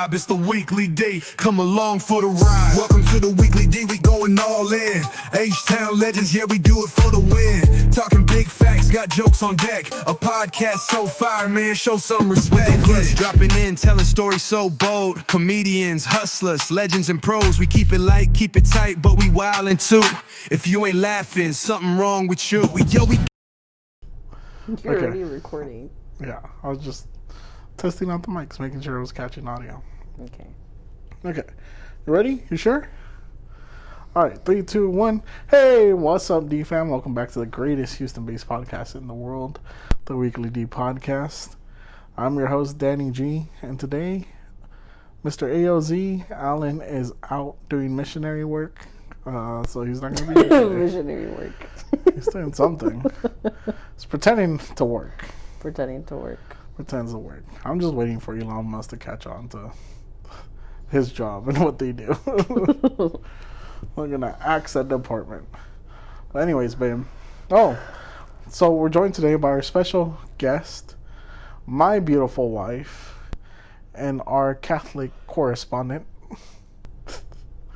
subscribe. It's the weekly D. Come along for the ride. Welcome to the weekly D. We going all in. H-Town legends, yeah, we do it for the win. Talking big facts, got jokes on deck. A podcast so fire, man, show some respect. Dropping in, telling stories so bold. Comedians, hustlers, legends and pros. We keep it light, keep it tight, but we wildin' too. If you ain't laughing, something wrong with you. You're already recording. Yeah, I was just testing out the mics, making sure it was catching audio. Okay. You ready? You sure? Alright, 3, 2, 1. Hey, what's up, D-Fam? Welcome back to the greatest Houston-based podcast in the world, the Weekly D Podcast. I'm your host, Danny G, and today, Mr. AOZ, Allen, is out doing missionary work, so he's not going to be here today. Missionary work. He's doing something. He's pretending to work. Pretends to work. I'm just waiting for Elon Musk to catch on to his job and what they do. We're gonna axe that department. But anyways, babe. Oh, so we're joined today by our special guest, my beautiful wife, and our Catholic correspondent.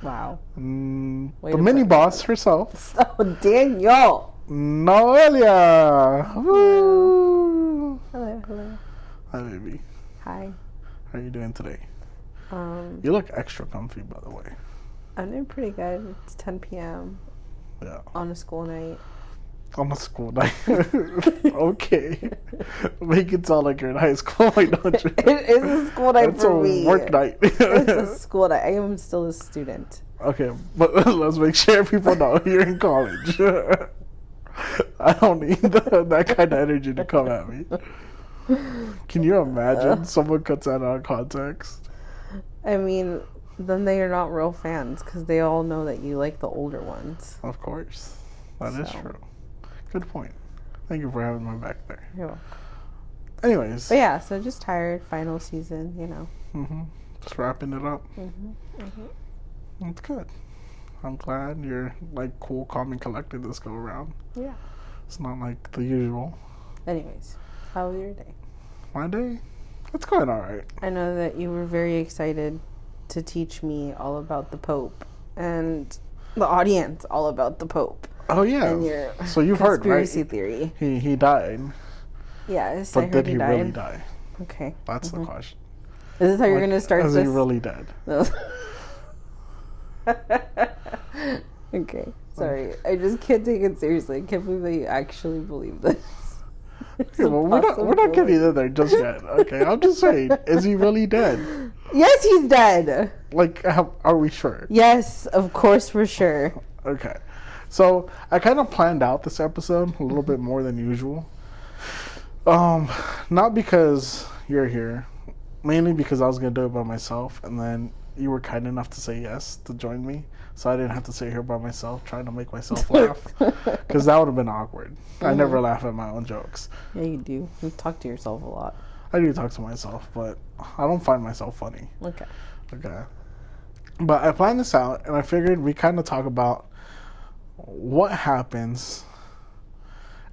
Wow. The mini boss herself. Oh, Daniel. Noelia. Woo. Hello. Hi, baby. Hi. How are you doing today? You look extra comfy, by the way. I'm doing pretty good. It's 10 p.m. Yeah. On a school night. On a school night. Okay. Make it sound like you're in high school, like, don't you? It is a school night for me. It's a work night. It's a school night. I am still a student. Okay, but let's make sure people know you're in college. I don't need that kind of energy to come at me. Can you imagine someone cuts that out of context? I mean, then they are not real fans because they all know that you like the older ones. Of course. That is true. Good point. Thank you for having my back there. You're welcome. Anyways. But yeah, so just tired. Final season, you know. Just wrapping it up. That's good. I'm glad you're like cool, calm, and collected this go around. Yeah. It's not like the usual. Anyways, how was your day? My day? It's going alright. I know that you were very excited to teach me all about the Pope and the audience all about the Pope. Oh yeah. And your so you've heard, right? Conspiracy theory. He died. Yes, but I heard did he died. really die? Okay. That's the question. Is this how you're going to start is this? Is he really dead? No. Okay. Sorry. I just can't take it seriously. I can't believe that you actually believe this. Okay, well, we're not getting in there just yet. Okay, I'm just saying, is he really dead? Yes, he's dead. Like, are we sure? Yes, of course we're sure. Okay. So, I kind of planned out this episode a little bit more than usual. Not because you're here. Mainly because I was going to do it by myself. And then you were kind enough to say yes to join me. So I didn't have to sit here by myself trying to make myself laugh. Because that would have been awkward. I never laugh at my own jokes. Yeah, you do. You talk to yourself a lot. I do talk to myself, but I don't find myself funny. Okay. But I planned this out, and I figured we kind of talk about what happens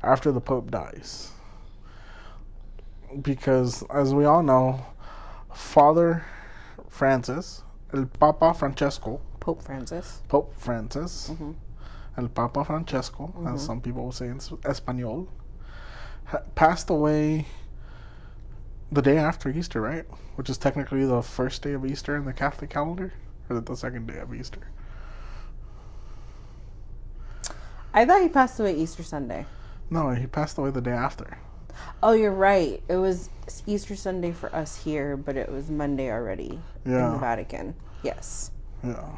after the Pope dies. Because, as we all know, Father Francis, El Papa Francesco, Pope Francis, El Papa Francesco, as some people will say in Espanol, passed away the day after Easter, right? Which is technically the first day of Easter in the Catholic calendar, or is it the second day of Easter? I thought he passed away Easter Sunday. No, he passed away the day after. Oh, you're right. It was Easter Sunday for us here, but it was Monday already in the Vatican. Yes. Yeah.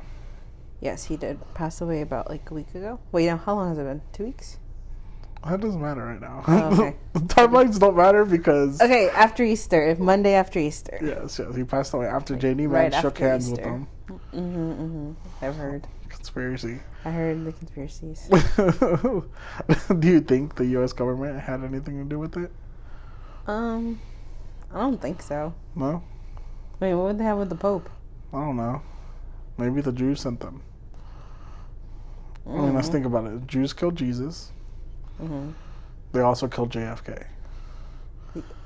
Yes, he did pass away about like a week ago. Wait, now how long has it been? 2 weeks? That doesn't matter right now. Oh, okay. Timelines don't matter because... Okay, after Easter. Monday after Easter. Yes. He passed away after J.D. Right Vance shook hands Easter. with him. I've heard. Conspiracy. I heard the conspiracies. Do you think the U.S. government had anything to do with it? I don't think so. No? Wait, what would they have with the Pope? I don't know. Maybe the Jews sent them. I mean, let's think about it. Jews killed Jesus. They also killed JFK.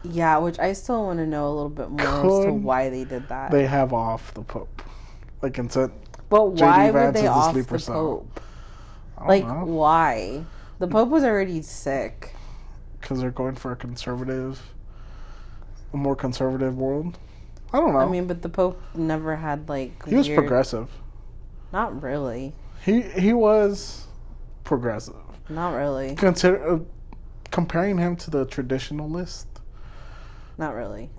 Yeah, which I still want to know a little bit more as to why they did that. They have off the Pope. Like, instead. But why JD would Vance they is the off sleeper the cell. Pope? I don't know. Why? The Pope was already sick. Because they're going for a more conservative world. I don't know. I mean, but the Pope never had he was progressive. Not really. He was progressive. Not really. Comparing him to the traditionalist. Not really.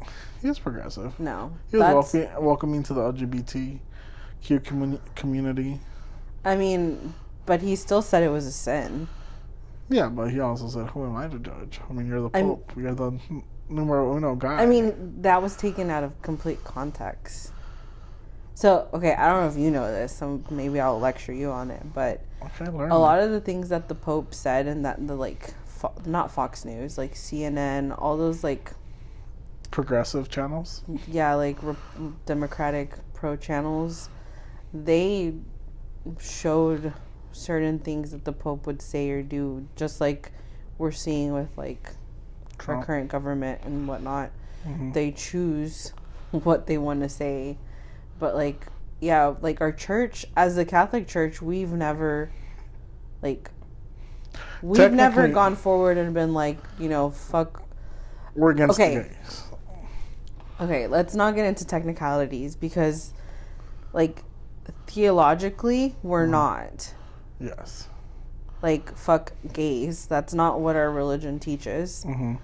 He was progressive. No. He was welcoming to the LGBTQ community. I mean, but he still said it was a sin. Yeah, but he also said, "Who am I to judge? I mean, you're the Pope. You're the numero uno guy." I mean, that was taken out of complete context. So, okay, I don't know if you know this, so maybe I'll lecture you on it, but a lot of the things that the Pope said and that not Fox News, like CNN, all those progressive channels. Yeah, Democratic pro channels, they showed certain things that the Pope would say or do, just like we're seeing with our current government and whatnot. Mm-hmm. They choose what they want to say, but our church, as a Catholic church, we've never gone forward and been fuck. We're against the gays. Okay, let's not get into technicalities because, theologically, we're not. Yes. Fuck gays. That's not what our religion teaches. Mm-hmm.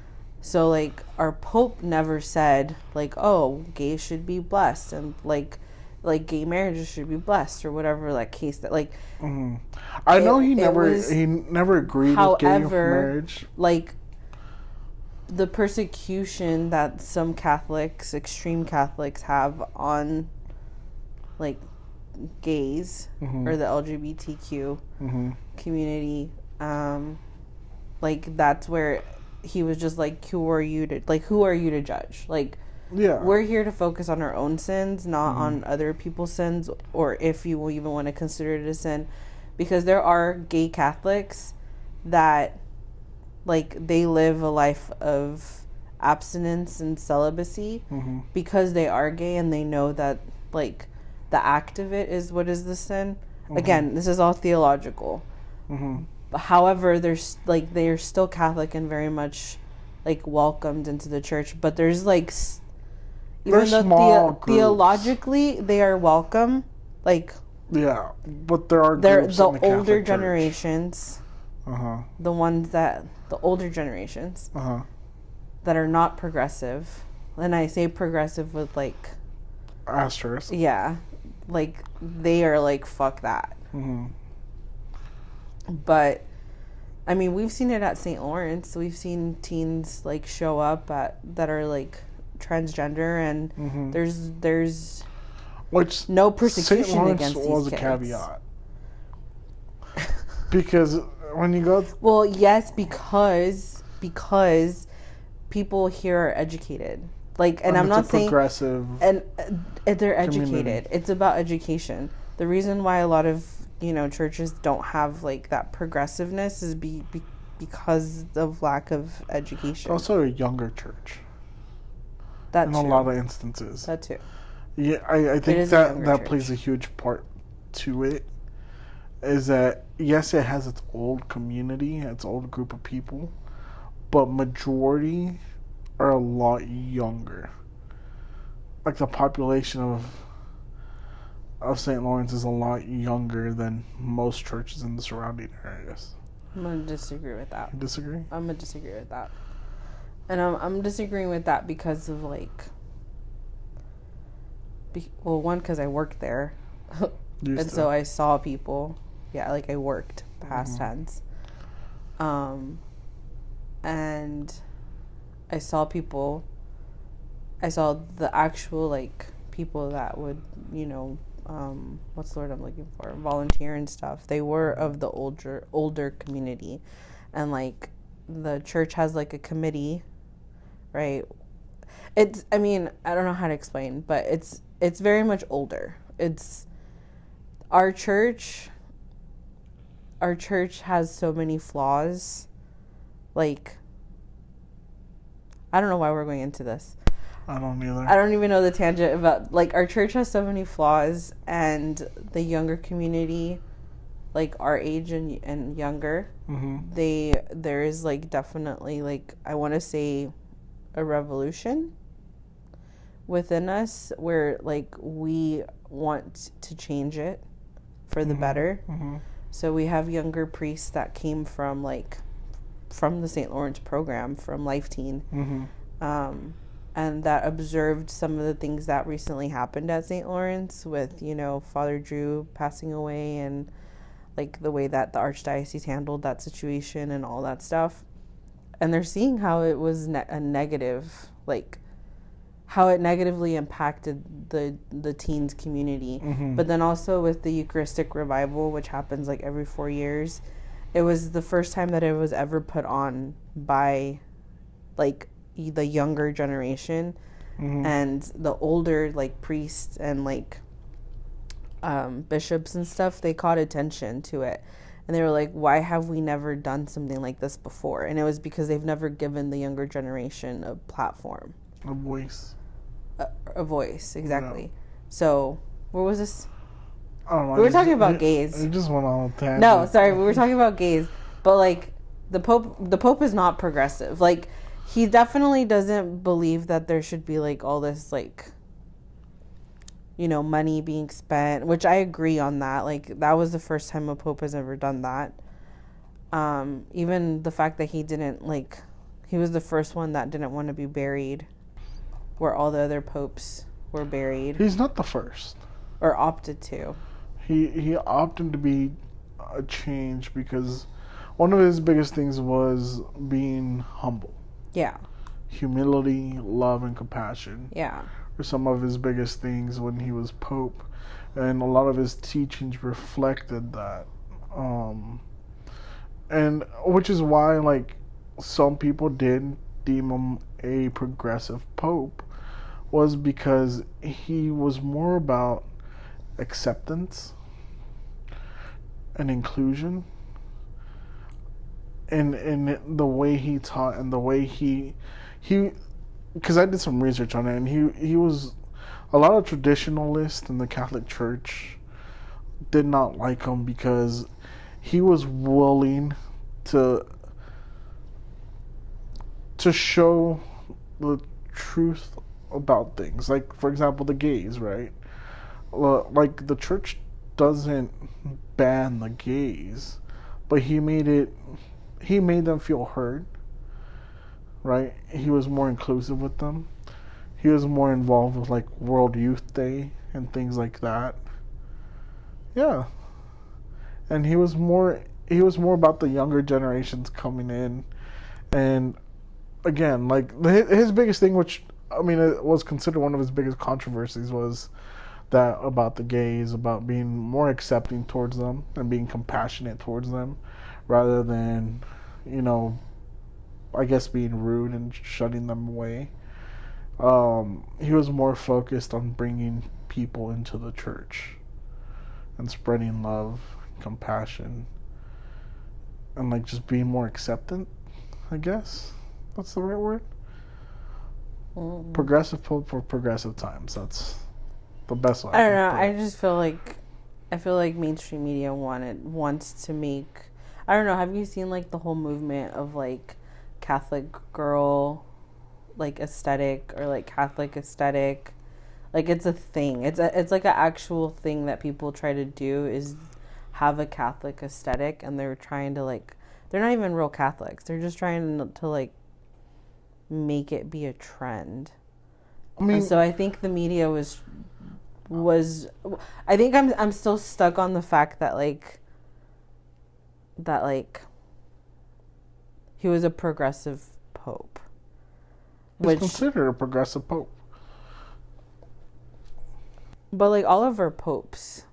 So, our Pope never said, oh, gays should be blessed and, gay marriages should be blessed or whatever that case that, Mm-hmm. I know he never agreed with gay marriage. The persecution that some Catholics, extreme Catholics, have on, gays mm-hmm. or the LGBTQ mm-hmm. community, that's where he was just who are you to judge? Yeah, we're here to focus on our own sins, not mm-hmm. on other people's sins, or if you will even want to consider it a sin, because there are gay Catholics that they live a life of abstinence and celibacy mm-hmm. because they are gay and they know that the act of it is what is the sin. Mm-hmm. Again, this is all theological. Mm-hmm. However, they're still Catholic and very much welcomed into the church. But there's even though theologically they are welcome, yeah, but they're the older generations. Uh-huh. The older generations uh-huh. that are not progressive, and I say progressive with asterisk. Yeah, they are fuck that. Mm-hmm. But I mean, we've seen it at St. Lawrence. We've seen teens show up that are transgender, and mm-hmm. there's which no persecution St. Lawrence against these was kids. A caveat because when you go well, yes, because people here are educated. And I'm not saying progressive, and they're educated. Community. It's about education. The reason why a lot of churches don't have that progressiveness is because of lack of education. Also, a younger church. That in too. a lot of instances. That too. Yeah, I think that plays a huge part to it. Is that yes, it has its old community, its old group of people, but majority are a lot younger. The population of St. Lawrence is a lot younger than most churches in the surrounding areas. I'm gonna disagree with that. You disagree? I'm gonna disagree with that, and I'm disagreeing with that because of one, because I worked there, and so I saw people. Yeah, I worked, past mm-hmm. tense. And I saw people. I saw the actual people that would what's the word I'm looking for? Volunteer and stuff. They were of the older community, and the church has a committee, right? It's I don't know how to explain, but it's very much older. It's our church. Our church has so many flaws. I I don't know why we're going into this. I don't either. I don't even know the tangent about, like, our church has so many flaws, and the younger community, like our age and younger, there is, like, definitely, like, I want to say a revolution within us where, like, we want to change it for the better. So we have younger priests that came from, like, from the St. Lawrence program, from Life Teen, and that observed some of the things that recently happened at St. Lawrence with, you know, Father Drew passing away, and, like, the way that the Archdiocese handled that situation and all that stuff. And they're seeing how it was a negative, like, how it negatively impacted the teens community. But then also with the Eucharistic revival, which happens, like, every 4 years, it was the first time that it was ever put on by, like, the younger generation, and the older, like, priests and, like, bishops and stuff, they caught attention to it, and they were like, why have we never done something like this before? And it was because they've never given the younger generation a platform, a voice, exactly. Yeah. So where was this? Oh, we were talking about gays. We just went on a tangent. No, sorry, we were talking about gays, but, like, the Pope is not progressive. Like, he definitely doesn't believe that there should be, like, all this, like, you know, money being spent, which I agree on that. Like, that was the first time a Pope has ever done that. Even the fact that he didn't, like, he was the first one that didn't want to be buried where all the other popes were buried. He's not the first. Or opted to. He opted to be a change because one of his biggest things was being humble. Yeah. Humility, love, and compassion. Yeah. Were some of his biggest things when he was Pope. And a lot of his teachings reflected that. And which is why, like, some people did deem him a progressive Pope, was because he was more about acceptance and inclusion, and the way he taught and the way he because I did some research on it, and he was, a lot of traditionalists in the Catholic Church did not like him because he was willing to show the truth about things. Like, for example, the gays, right? Like, the church doesn't ban the gays, but he made them feel heard, right? He was more inclusive with them. He was more involved with, like, World Youth Day and things like that. Yeah. And he was more about the younger generations coming in. And again, like, his biggest thing, which, I mean, it was considered one of his biggest controversies, was that about the gays, about being more accepting towards them and being compassionate towards them, rather than, you know, I guess being rude and shutting them away. He was more focused on bringing people into the church and spreading love, compassion, and, like, just being more acceptant, I guess. That's the right word? Progressive Pope for progressive times. That's the best way. I don't know. I just feel like mainstream media wants to make, I don't know, have you seen, like, the whole movement of, like, Catholic girl, like, aesthetic, or, like, Catholic aesthetic? Like, it's a thing. It's like an actual thing that people try to do, is have a Catholic aesthetic, and they're trying to, like, they're not even real Catholics. They're just trying to, like, make it be a trend. I mean, and so I think the media was I think I'm still stuck on the fact that he was a progressive Pope. He's considered a progressive Pope. But, like, all of our popes,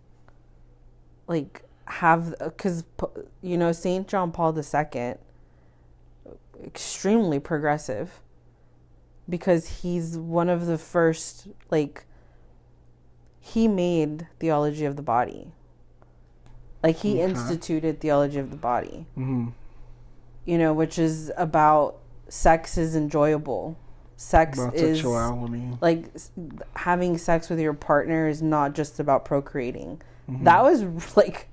like, have, because, you know, St. John Paul II, extremely progressive, because he's one of the first, like, he made theology of the body. Like, he instituted theology of the body. You know, which is about sex is enjoyable. sex about is sexuality. like having sex with your partner is not just about procreating. That was like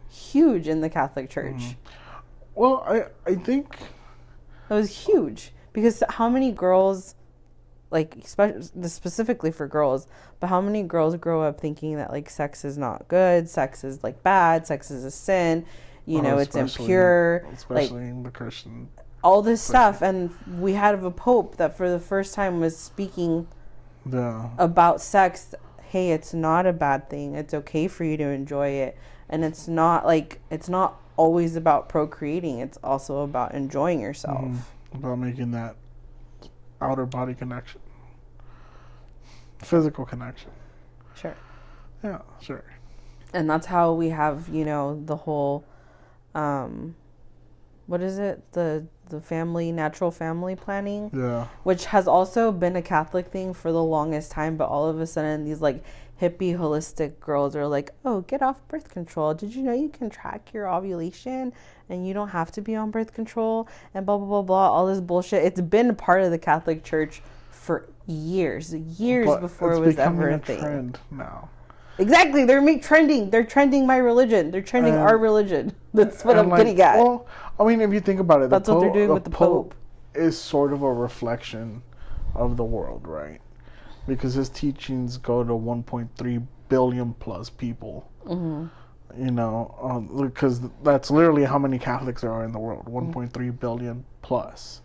huge in the Catholic Church. Well, I think it was huge because how many girls, like specifically for girls, but how many girls grow up thinking that like sex is not good, sex is like bad, sex is a sin, you know, it's impure, especially like, in the Christian. All this stuff, and we had a pope that for the first time was speaking about sex. Hey, it's not a bad thing. It's okay for you to enjoy it, and it's not always about procreating. It's also about enjoying yourself. About making that outer body connection, physical connection. Sure. Yeah, sure. And that's how we have, you know, the whole, what is it? The natural family planning. Yeah. Which has also been a Catholic thing for the longest time, but all of a sudden these like hippie holistic girls are like, oh, get off birth control. Did you know you can track your ovulation and you don't have to be on birth control and blah, blah, blah, blah, all this bullshit. It's been a part of the Catholic Church for years but before it was ever a thing. Trend now. Exactly. They're trending. They're trending my religion. They're trending our religion. That's what I'm getting at. Well, I mean, if you think about it, that's what they're doing with the Pope. Is sort of a reflection of the world, right? Because his teachings go to 1.3 billion plus people. You know, because that's literally how many Catholics there are in the world, 1.3 billion plus.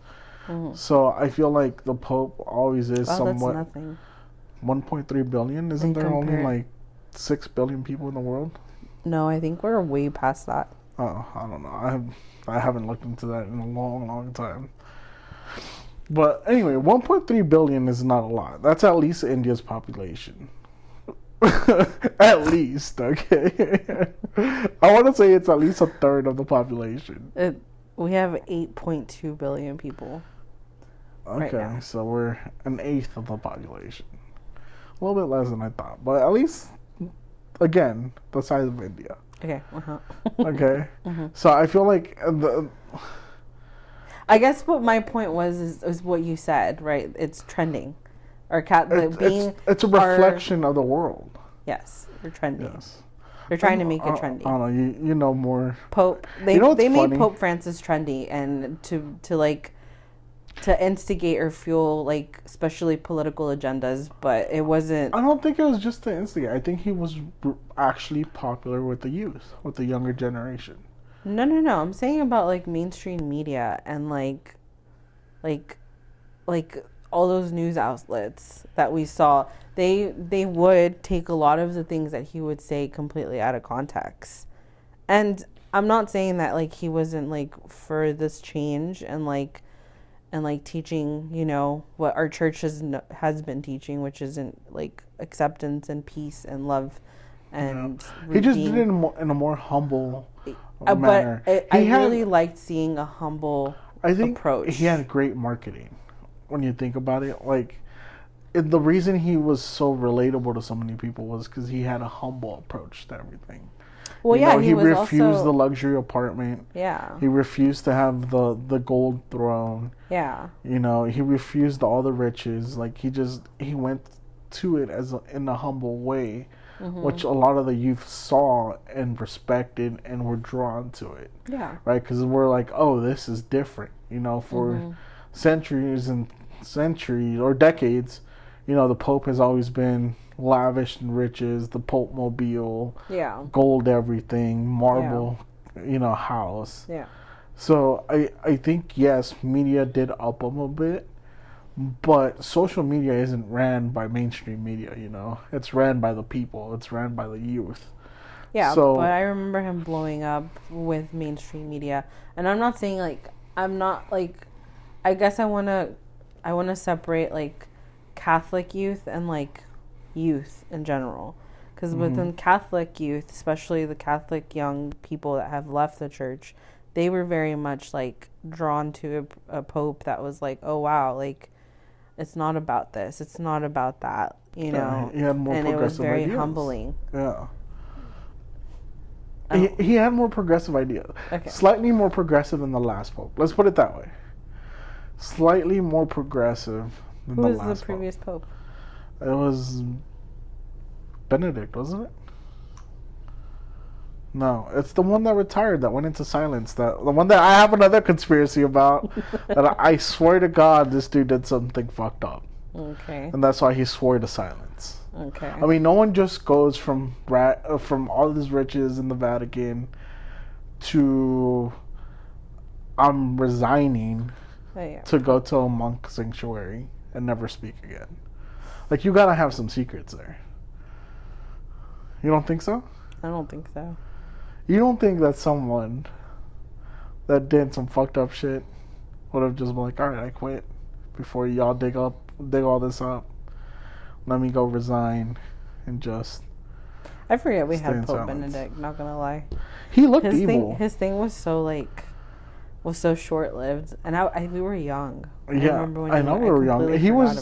So I feel like the Pope always is somewhat. That's nothing. 1.3 billion? Isn't there only like 6 billion people in the world? No, I think we're way past that. Oh, I don't know. I haven't looked into that in a long, long time. But anyway, 1.3 billion is not a lot. That's at least India's population. At least, okay? I want to say it's at least a third of the population. We have 8.2 billion people. Okay, right now. So we're an eighth of the population. A little bit less than I thought. But at least, again, the size of India. Okay. Okay. So I feel like I guess what my point was is what you said, right? It's trending, or it's a reflection of the world. Yes, they're trending. Yes. They're trying to make it trendy. I don't know. You know more. Pope. They made Pope Francis trendy, and to instigate or fuel like especially political agendas, but it wasn't. I don't think it was just to instigate. I think he was actually popular with the youth, with the younger generation. No. I'm saying about like mainstream media and like all those news outlets that we saw. They would take a lot of the things that he would say completely out of context. And I'm not saying that like he wasn't like for this change and like teaching, you know, what our church has been teaching, which isn't like acceptance and peace and love and he just did it in a more humble manner. But I really liked seeing a humble approach. He had great marketing when you think about it. Like, the reason he was so relatable to so many people was because he had a humble approach to everything. Well, he refused the luxury apartment. Yeah. He refused to have the gold throne. Yeah. You know, he refused all the riches. Like, he went to it in a humble way, which a lot of the youth saw and respected and were drawn to it. Yeah. Right? Because we're like, oh, this is different. You know, for centuries and centuries or decades, you know, the Pope has always been lavish in riches, the Pope mobile, gold everything, marble, you know, house. Yeah. So I think, yes, media did up him a bit, but social media isn't ran by mainstream media, you know. It's ran by the people. It's ran by the youth. Yeah, but I remember him blowing up with mainstream media. And I'm not saying, like, I'm not, like, I guess I want to separate, like, Catholic youth and, like, youth in general. Because within Catholic youth, especially the Catholic young people that have left the church, they were very much, like, drawn to a pope that was like, oh, wow, like, it's not about this. It's not about that, you know. He had more and progressive it was very ideas. humbling. Yeah. He had more progressive ideas. Okay. Slightly more progressive than the last pope. Let's put it that way. Slightly more progressive than Who the was last the previous pope? It was Benedict, wasn't it? No, it's the one that retired, that went into silence. The one that I have another conspiracy about. That I swear to God, this dude did something fucked up. Okay. And that's why he swore to silence. Okay. I mean, no one just goes from all his riches in the Vatican to I'm resigning to go to a monk sanctuary and never speak again. Like, you gotta have some secrets there. You don't think so? I don't think so. You don't think that someone that did some fucked up shit would have just been like, all right, I quit before y'all dig all this up. Let me go resign and just. I forget we had Pope Benedict. Not gonna lie. He looked evil. His thing was so short lived, and we were young. Yeah, I know we were young. He was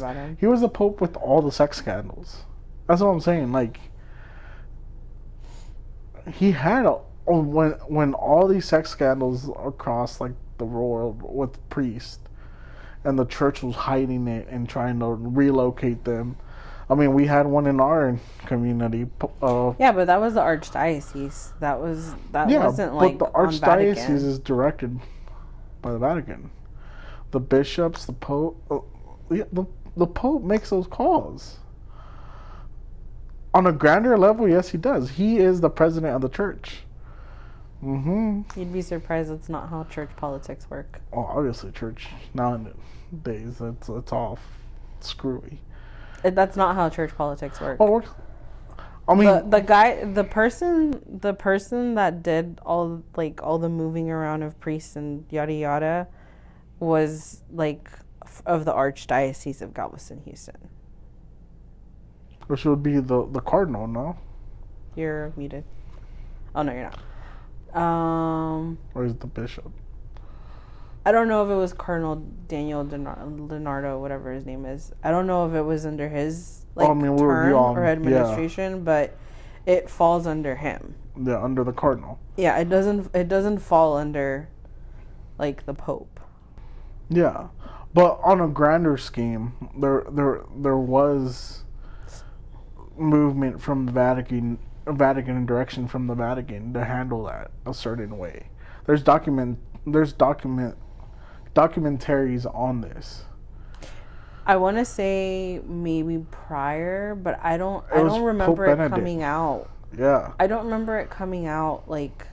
the Pope with all the sex scandals. That's what I'm saying. Like, he had when all these sex scandals across like the world with priests, and the church was hiding it and trying to relocate them. I mean, we had one in our community. Yeah, but that was the archdiocese. That wasn't like but the archdiocese is directed by the Vatican. The bishops, the Pope, the Pope makes those calls. On a grander level, yes, he does. He is the president of the church. Mm-hmm. You'd be surprised that's not how church politics work. Oh, obviously, church nowadays, it's all screwy. That's not how church politics work. Oh, I mean, the person that did all the moving around of priests and yada yada was like of the Archdiocese of Galveston, Houston. Which would be the cardinal, no? You're muted. Oh no, you're not. Or is the bishop? I don't know if it was Cardinal Daniel Leonardo, whatever his name is. I don't know if it was under his term or administration, but it falls under him. Yeah, under the cardinal. Yeah, it doesn't fall under like the Pope. Yeah, but on a grander scheme, there was movement from the Vatican and direction from the Vatican to handle that a certain way. There's documentaries on this. I want to say maybe prior, but I don't remember it coming out. Yeah. I don't remember it coming out like,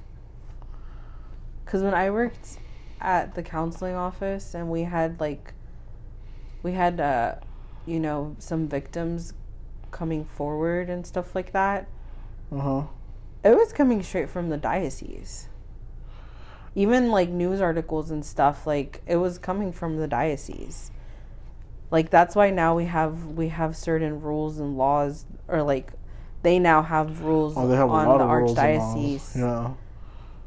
because when I worked at the counseling office and we had some victims coming forward and stuff like that. It was coming straight from the diocese. Even like news articles and stuff, like it was coming from the diocese. Like that's why now we have certain rules and laws, or like they now have rules on the Archdiocese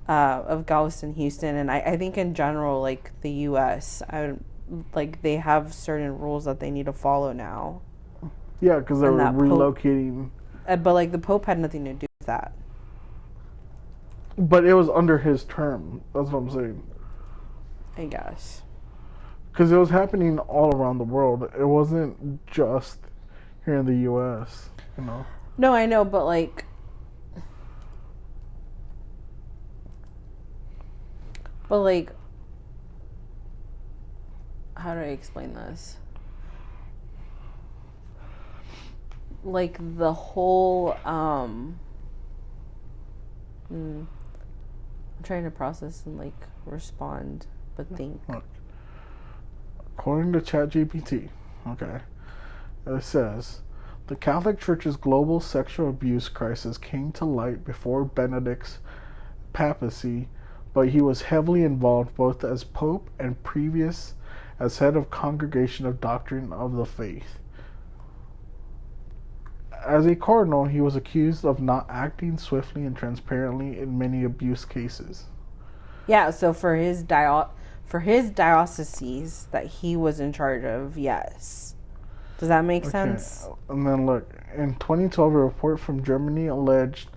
of Galveston, Houston, and I think in general, like the U.S., like they have certain rules that they need to follow now. Yeah, because they're relocating. But like the Pope had nothing to do with that. But it was under his term. That's what I'm saying. I guess. Because it was happening all around the world. It wasn't just here in the U.S., you know? No, I know, but like... how do I explain this? Like, the whole, I'm trying to process and, like, respond, but think. According to ChatGPT, it says, the Catholic Church's global sexual abuse crisis came to light before Benedict's papacy, but he was heavily involved both as Pope and previous as head of Congregation of Doctrine of the Faith. As a cardinal, he was accused of not acting swiftly and transparently in many abuse cases. Yeah, so for his diocese that he was in charge of, yes. Does that make sense? And then look, in 2012, a report from Germany alleged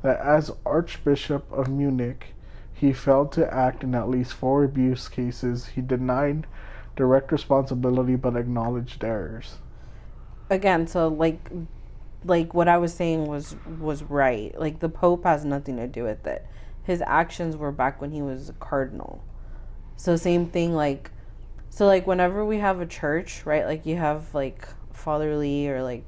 that as Archbishop of Munich, he failed to act in at least 4 abuse cases. He denied direct responsibility but acknowledged errors. Again, so like what I was saying was right. Like the Pope has nothing to do with it. His actions were back when he was a cardinal. So same thing, like, so like whenever we have a church, right? Like you have like Father Lee or like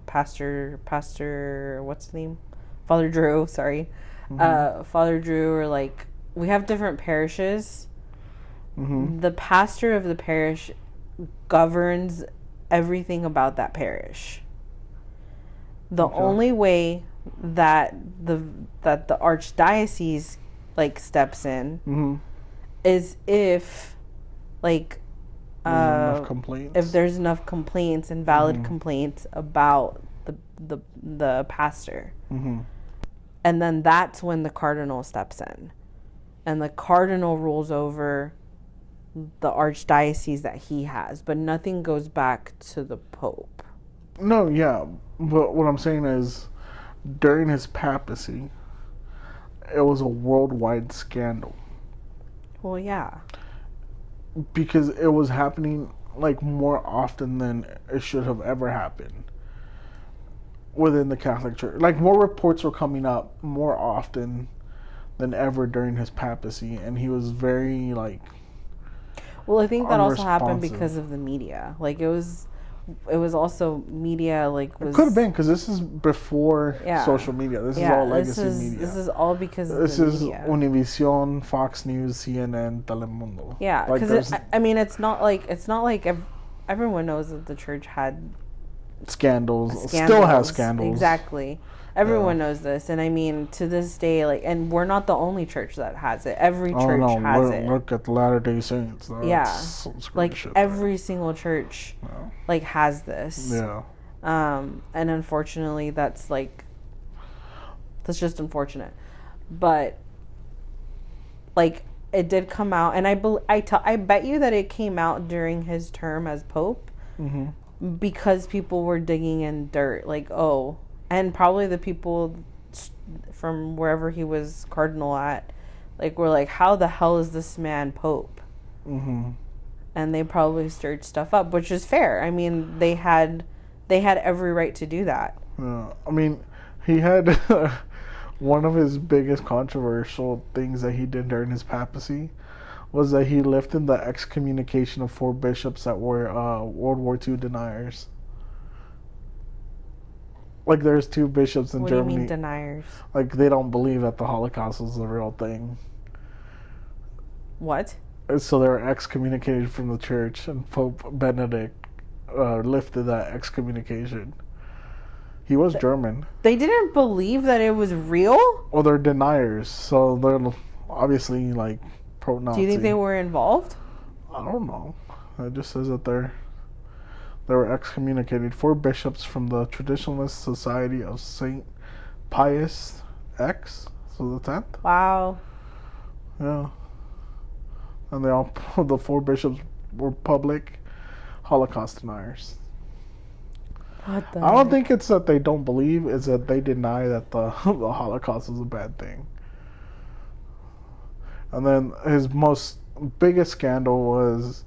Pastor, what's his name? Father Drew, sorry. Father Drew, or like we have different parishes. The pastor of the parish governs everything about that parish. The only way that the archdiocese like steps in is if like if there's enough complaints and valid complaints about the pastor. And then that's when the cardinal steps in. And the cardinal rules over the archdiocese that he has, but nothing goes back to the Pope. No, yeah, but what I'm saying is, during his papacy, it was a worldwide scandal. Well, yeah. Because it was happening, like, more often than it should have ever happened within the Catholic Church. Like, more reports were coming up more often than ever during his papacy, and he was very, like, well, I think that also happened because of the media. Like, it was also media, like, was... It could have been, because this is before social media. This is all legacy media. This is all because of the media. This is Univision, Fox News, CNN, Telemundo. Yeah, because, like, I mean, it's not like everyone knows that the church had... Scandals. Still has scandals. Exactly. Everyone knows this. And I mean, to this day, like, and we're not the only church that has it. Every church has it. Look at the Latter-day Saints. Like, every single church, like, has this. Yeah. And unfortunately, that's just unfortunate. But, like, it did come out, and I bet you that it came out during his term as Pope, because people were digging in dirt, like, and probably the people from wherever he was cardinal at, like, were like, how the hell is this man Pope? And they probably stirred stuff up, which is fair. I mean, they had every right to do that. I mean, he had one of his biggest controversial things that he did during his papacy was that he lifted the excommunication of 4 bishops that were World War II deniers. Like, there's 2 bishops in Germany. What do you mean deniers? Like, they don't believe that the Holocaust was a real thing. What? So they were excommunicated from the church, and Pope Benedict lifted that excommunication. He was German. They didn't believe that it was real? Well, they're deniers, so they're obviously, like, pro-Nazi. Do you think they were involved? I don't know. It just says that they were excommunicated. 4 bishops from the Traditionalist Society of Saint Pius X, so the 10th. Wow. Yeah. And the 4 bishops were public Holocaust deniers. What the I don't think it's that they don't believe, it's that they deny that the Holocaust was a bad thing. And then his biggest scandal was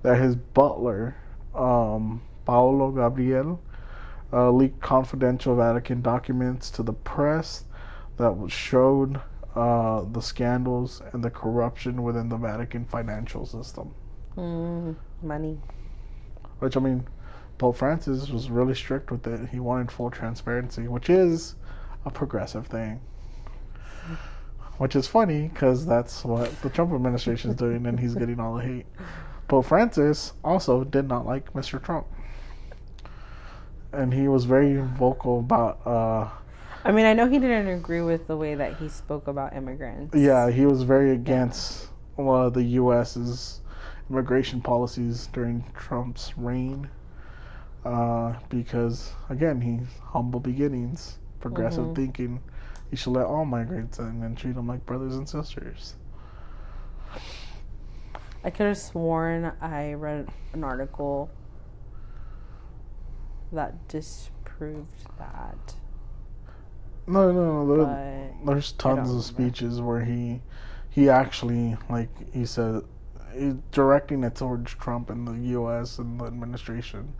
that his butler, Paolo Gabriel, leaked confidential Vatican documents to the press that showed the scandals and the corruption within the Vatican financial system. Money. Which, I mean, Pope Francis was really strict with it. He wanted full transparency, which is a progressive thing. Which is funny, because that's what the Trump administration is doing, and he's getting all the hate. Pope Francis also did not like Mr. Trump. And he was very vocal about... I mean, I know he didn't agree with the way that he spoke about immigrants. Yeah, he was very against the U.S.'s immigration policies during Trump's reign. Because, again, he's humble beginnings, progressive thinking. You should let all migrants in and treat them like brothers and sisters. I could have sworn I read an article that disproved that. No. There's tons of speeches where he actually, like he said, directing it towards Trump and the U.S. and the administration.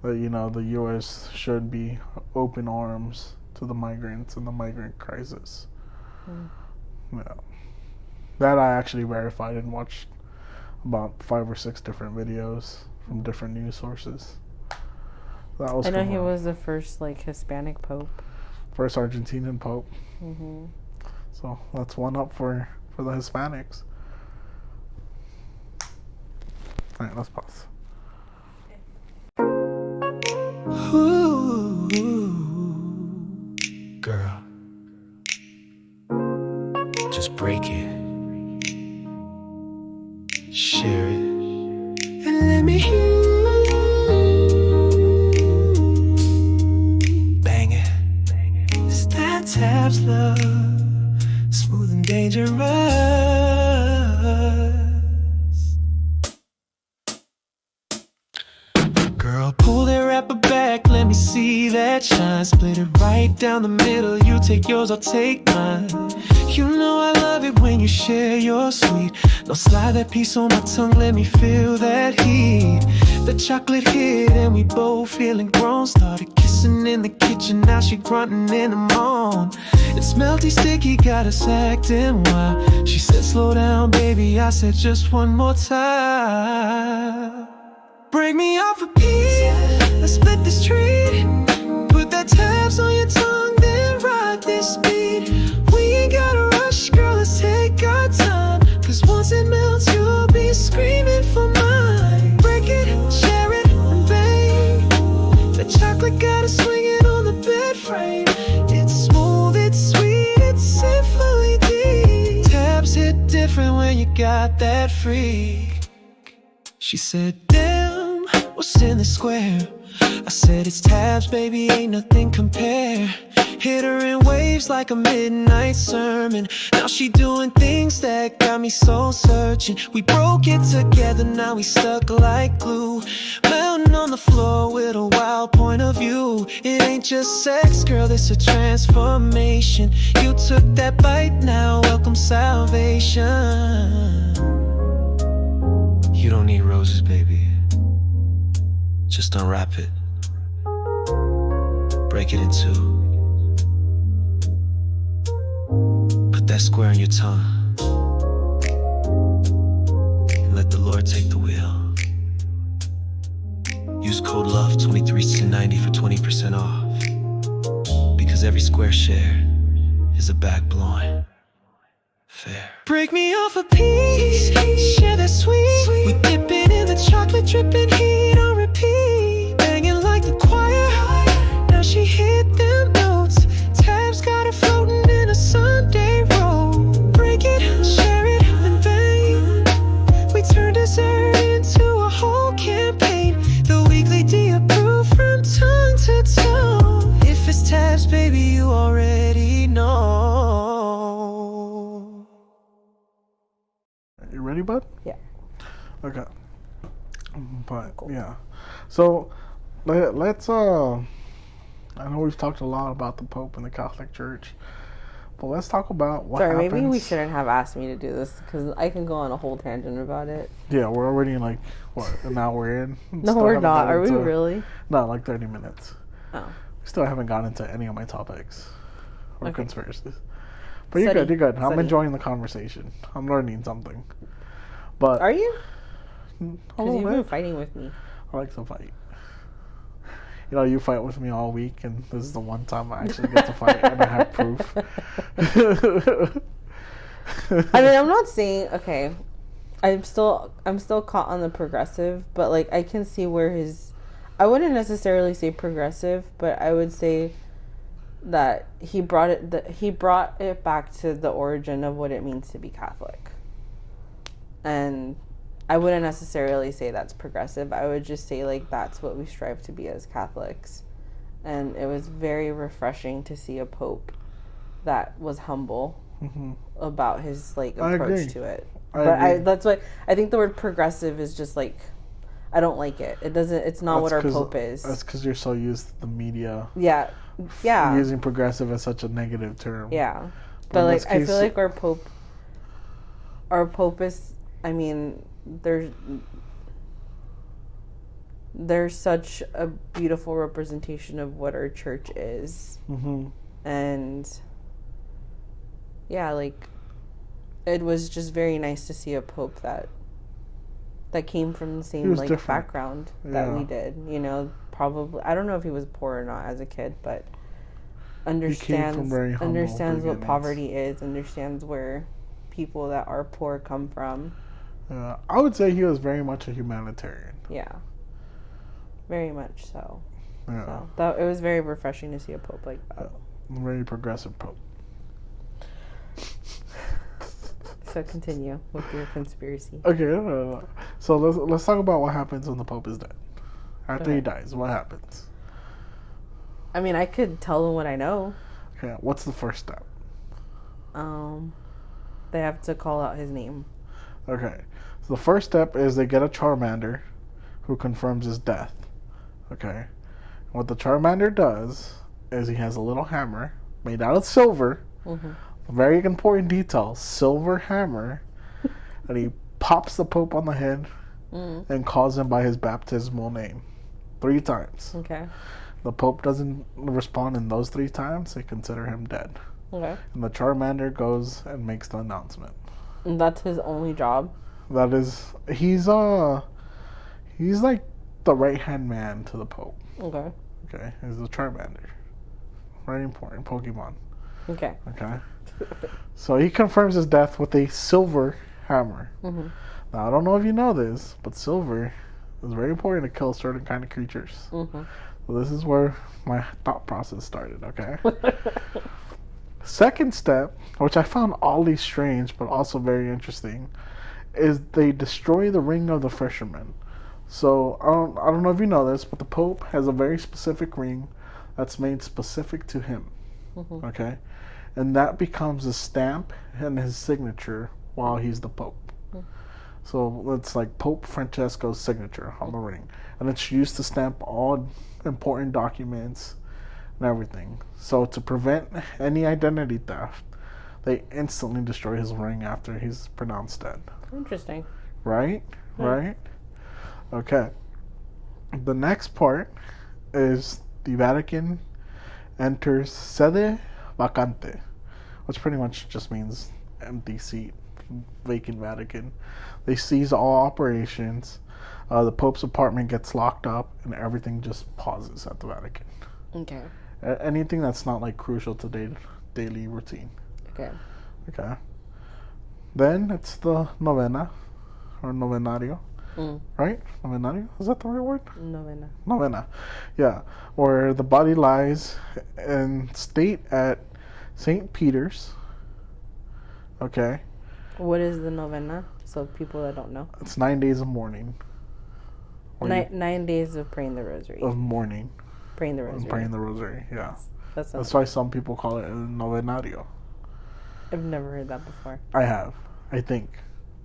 That, you know, the U.S. should be open arms to the migrants and the migrant crisis. Yeah. That I actually verified and watched about 5 or 6 different videos from different news sources. That was. I know he was the first like Hispanic pope. First Argentinian pope. So that's one up for the Hispanics. All right, let's pause. Ooh, girl, just break it, share it, and let me hear you. Bang it, it's that Tabs love, smooth and dangerous. Girl, pull that wrapper back, let me see that shine. Split it right down the middle, you take yours, I'll take mine. You know I love it when you share your sweet. Now slide that piece on my tongue, let me feel that heat. The chocolate hit and we both feeling grown. Started kissing in the kitchen, now she grunting in the moan. It's melty, sticky, got us acting wild. She said slow down baby, I said just one more time. Break me off a piece, let's split this treat. Put that Tabs on your tongue, then ride this beat. We ain't gotta rush, girl, let's take our time. Cause once it melts, you'll be screaming for mine. Break it, share it, and bang. The chocolate got us swinging on the bed frame. It's smooth, it's sweet, it's sinfully deep. Tabs hit different when you got that freak. She said, damn, what's in the square? I said it's Tabs, baby, ain't nothing compare. Hit her in waves like a midnight sermon. Now she doing things that got me so searching. We broke it together, now we stuck like glue. Mountain on the floor with a wild point of view. It ain't just sex, girl, it's a transformation. You took that bite, now welcome salvation. You don't need roses, baby. Just unwrap it. Break it in two. Put that square on your tongue. And let the Lord take the wheel. Use code LOVE2390 for 20% off. Because every square share is a back blowing fair. Break me off a piece, share that sweet. We dipping in the chocolate, dripping heat on repeat. Banging like the choir, now she hit them notes. Tabs got her floating in a Sunday roll. Break it, share it, and bang. We turn dessert into a whole campaign. The weekly D approved from tongue to tongue. If it's Tabs, baby, you already know. You ready, bud? Yeah. Okay. But cool. Yeah. So let's I know we've talked a lot about the Pope and the Catholic Church, but let's talk about what happens. Maybe we shouldn't have asked me to do this because I can go on a whole tangent about it. Yeah, we're already like an hour in. No, we're not. Are we really? No, like 30 minutes. Oh. We still haven't gotten into any of my topics or conspiracies. But Study. You're good. I'm enjoying the conversation. I'm learning something. But are you? Because you've been fighting with me. I like to fight. You know, you fight with me all week, and this is the one time I actually get to fight, and I have proof. I mean, I'm not saying okay. I'm still caught on the progressive, but like I can see where I wouldn't necessarily say progressive, but I would say that he brought it back to the origin of what it means to be Catholic. And I wouldn't necessarily say that's progressive. I would just say like that's what we strive to be as Catholics. And it was very refreshing to see a pope that was humble about his like approach to it. That's why I think the word progressive is just like I don't like it. It's not what our pope is. That's because you're so used to the media. Yeah. Using progressive as such a negative term. Yeah. But like I feel like our pope is, I mean, there's such a beautiful representation of what our church is. Mm-hmm. And yeah, like, it was just very nice to see a pope that came from the same like different. background that we did. You know, probably, I don't know if he was poor or not as a kid, but understands what poverty is, understands where people that are poor come from. I would say he was very much a humanitarian. Yeah, very much so. Yeah. So it was very refreshing to see a pope like that. Very progressive pope. So continue with your conspiracy. Okay, so let's talk about what happens when the pope is dead. After he dies, what happens? I mean, I could tell them what I know. Okay, what's the first step? They have to call out his name. Okay, so the first step is they get a Charmander who confirms his death. Okay, what the Charmander does is he has a little hammer made out of silver. Mm-hmm. Very important detail, silver hammer, and he pops the Pope on the head and calls him by his baptismal name 3 times. Okay. The Pope doesn't respond in those 3 times, they consider him dead. Okay. And the Charmander goes and makes the announcement. And that's his only job? That is, he's like the right-hand man to the Pope. Okay. Okay, he's the Charmander. Very important Pokemon. Okay. Okay. So he confirms his death with a silver hammer. Mm-hmm. Now, I don't know if you know this, but silver is very important to kill certain kind of creatures. Mm-hmm. So this is where my thought process started, okay? Second step, which I found oddly strange but also very interesting, is they destroy the ring of the fisherman. So I don't know if you know this, but the Pope has a very specific ring that's made specific to him. Mm-hmm. Okay? And that becomes a stamp and his signature while he's the Pope. Mm-hmm. So it's like Pope Francesco's signature on the ring. And it's used to stamp all important documents and everything. So to prevent any identity theft, they instantly destroy his ring after he's pronounced dead. Interesting. Right? Yeah. Right? Okay. The next part is the Vatican enters sede vacante, which pretty much just means empty seat, vacant Vatican. They seize all operations. The Pope's apartment gets locked up, and everything just pauses at the Vatican. Okay. Anything that's not like crucial to daily routine. Okay. Okay. Then it's the novena, or novenario. Right? Novenario? Is that the right word? Novena. Yeah. Where the body lies in state at St. Peter's. Okay. What is the novena? So people that don't know. It's 9 days of mourning. 9 days of praying the rosary. Of mourning. Praying the rosary. Praying the rosary, yeah. That's why some people call it a novenario. I've never heard that before. I have. I think.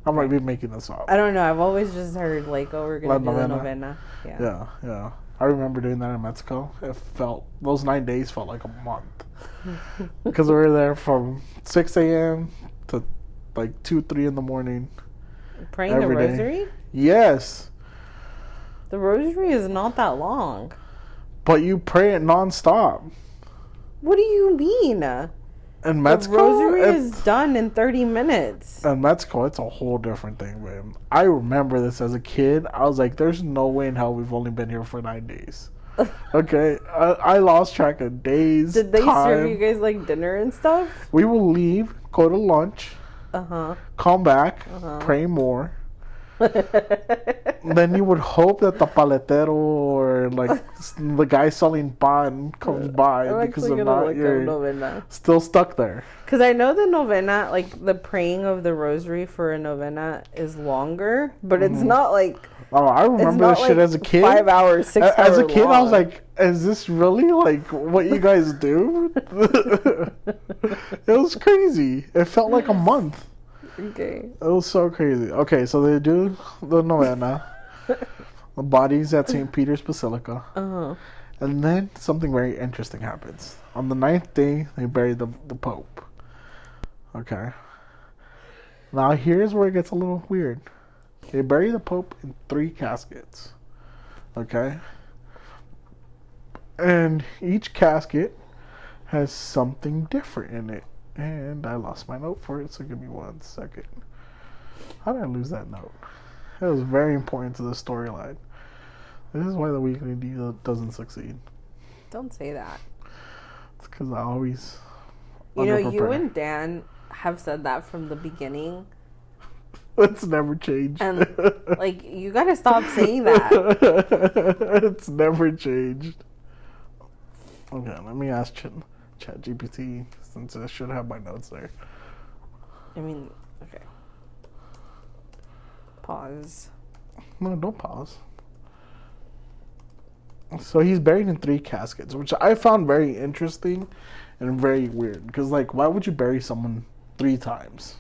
I might be making this up. I don't know. I've always just heard like, oh, we're gonna do the novena. Yeah. I remember doing that in Mexico. Those 9 days felt like a month because we were there from 6 a.m. to like 2-3 in the morning. Praying the rosary? Yes. The rosary is not that long. But you pray it nonstop. What do you mean? In Mexico, the rosary is done in 30 minutes. In Mexico, it's a whole different thing, man. I remember this as a kid. I was like, there's no way in hell we've only been here for 9 days. Okay? I lost track of days. Did they serve you guys like dinner and stuff? We will leave, go to lunch, come back, pray more. Then you would hope that the paletero or like the guy selling pan comes by, because if not, you're still stuck there. Because I know the novena, like the praying of the rosary for a novena is longer, but it's not like. Oh, I remember this shit as a kid. 5 hours, 6 hours. As a kid, long. I was like, "Is this really like what you guys do?" It was crazy. It felt like a month. Okay. It was so crazy. Okay, so they do the novena. The body's at St. Peter's Basilica. And then something very interesting happens. On the 9th day, they bury the Pope. Okay. Now here's where it gets a little weird. They bury the Pope in 3 caskets. Okay? And each casket has something different in it. And I lost my note for it, so give me 1 second. How did I lose that note? It was very important to the storyline. This is why the Weekly D doesn't succeed. Don't say that. It's because I always... You know, you and Dan have said that from the beginning. It's never changed. And, like, you gotta stop saying that. It's never changed. Okay, let me ask ChatGPT, since I should have my notes there. I mean, okay. Pause. No, don't pause. So he's buried in 3 caskets, which I found very interesting and very weird. Because, like, why would you bury someone 3 times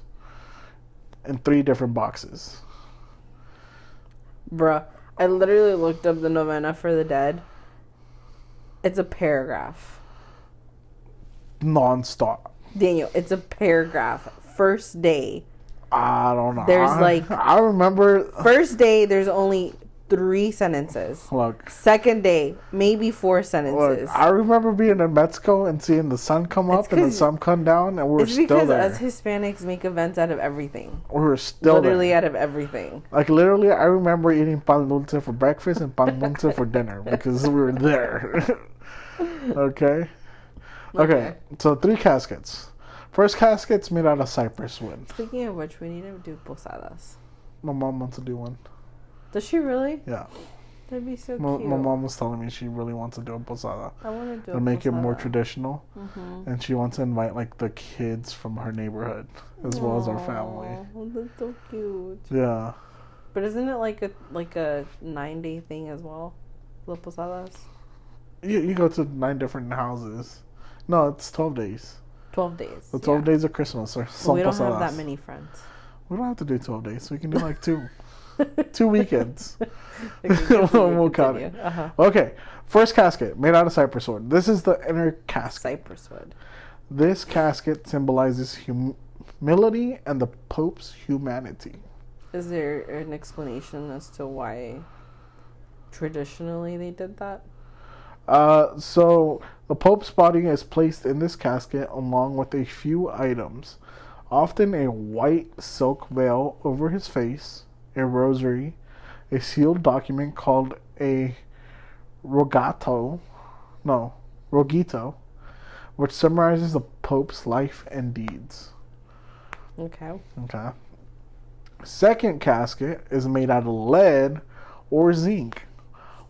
in 3 different boxes? Bruh, I literally looked up the novena for the dead. It's a paragraph. Non-stop. Daniel, it's a paragraph. First day. I don't know. I remember... First day, there's only 3 sentences. Look. Second day, maybe 4 sentences. Look, I remember being in Mexico and seeing the sun come up and the sun come down, and we were still there. It's because us Hispanics make events out of everything. We were still literally there. out of everything. Like, literally, I remember eating pan dulce for breakfast and pan dulce for dinner because we were there. Okay? Okay, so 3 caskets. First casket's made out of cypress wood. Speaking of which, we need to do posadas. My mom wants to do one. Does she really? Yeah. That'd be so My cute. mom was telling me she really wants to do a posada. I want to do and make it more traditional. Mm-hmm. And she wants to invite, like, the kids from her neighborhood as well as our family. Oh, that's so cute. Yeah. But isn't it like a 9-day thing as well? The posadas? You go to 9 different houses. No, it's 12 days. 12 days. The 12 days of Christmas. Or well, we don't have that many friends. We don't have to do 12 days. We can do like 2. 2 weekends. We'll count it. Uh-huh. Okay. First casket, made out of cypress wood. This is the inner casket. Cypress wood. This casket symbolizes humility and the Pope's humanity. Is there an explanation as to why traditionally they did that? So the Pope's body is placed in this casket along with a few items, often a white silk veil over his face, a rosary, a sealed document called a rogito, which summarizes the Pope's life and deeds. Okay. Second casket is made out of lead or zinc.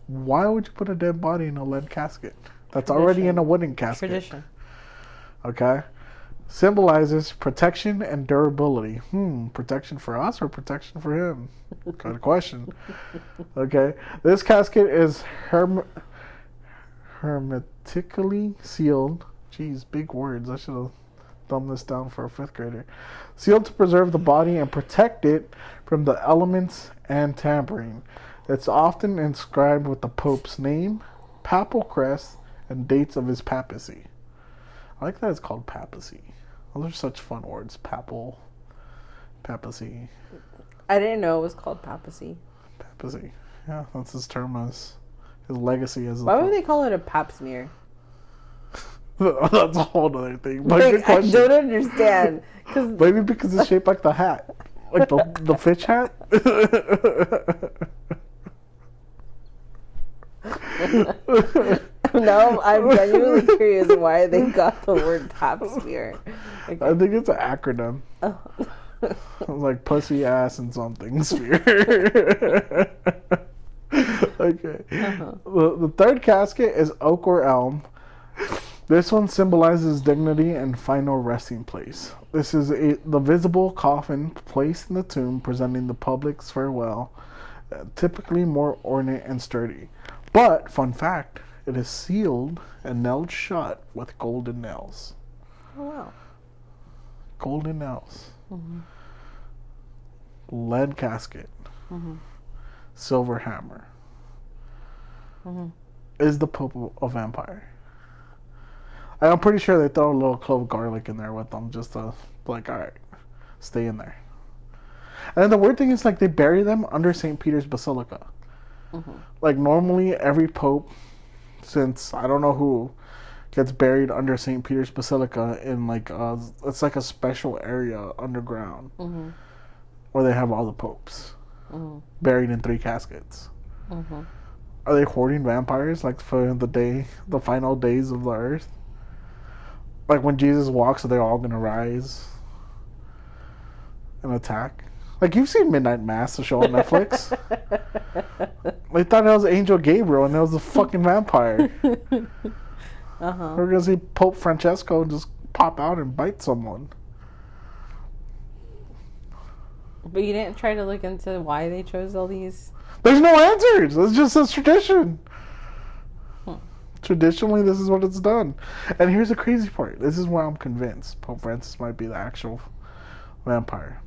Why would you put a dead body in a lead casket? That's already in a wooden casket. Tradition. Okay. Symbolizes protection and durability. Protection for us or protection for him? Good question. Okay. This casket is hermetically sealed. Jeez, big words. I should have dumbed this down for a 5th grader. Sealed to preserve the body and protect it from the elements and tampering. It's often inscribed with the Pope's name, papal crest, and dates of his papacy. I like that it's called papacy. Those are such fun words. Papacy. I didn't know it was called papacy. Papacy. Yeah, that's his term as his legacy as. Why would they call it a pap smear? That's a whole other thing. Like, I don't understand. Maybe because it's shaped like the hat, like the fish hat. No, I'm genuinely curious why they got the word pap smear. Okay. I think it's an acronym. Oh. Like pussy, ass, and something smear. Okay. Uh-huh. The third casket is oak or elm. This one symbolizes dignity and final resting place. This is the visible coffin placed in the tomb, presenting the public's farewell, typically more ornate and sturdy. But, fun fact, it is sealed and nailed shut with golden nails. Oh, wow. Golden nails. Mm-hmm. Lead casket. Mm-hmm. Silver hammer. Mm-hmm. Is the Pope a vampire? I'm pretty sure they throw a little clove garlic in there with them just to, like, alright, stay in there. And then the weird thing is, like, they bury them under St. Peter's Basilica. Mm-hmm. Like, normally every pope, since I don't know who, gets buried under St. Peter's Basilica in, like, it's like a special area underground where they have all the popes buried in 3 caskets. Are they hoarding vampires, like, for the final days of the earth? Like, when Jesus walks, are they all going to rise and attack? Like, you've seen Midnight Mass, the show on Netflix. They thought it was Angel Gabriel, and it was a fucking vampire. We're going to see Pope Francesco just pop out and bite someone. But you didn't try to look into why they chose all these? There's no answers. It's just a tradition. Traditionally, this is what it's done. And here's the crazy part. This is why I'm convinced Pope Francis might be the actual vampire.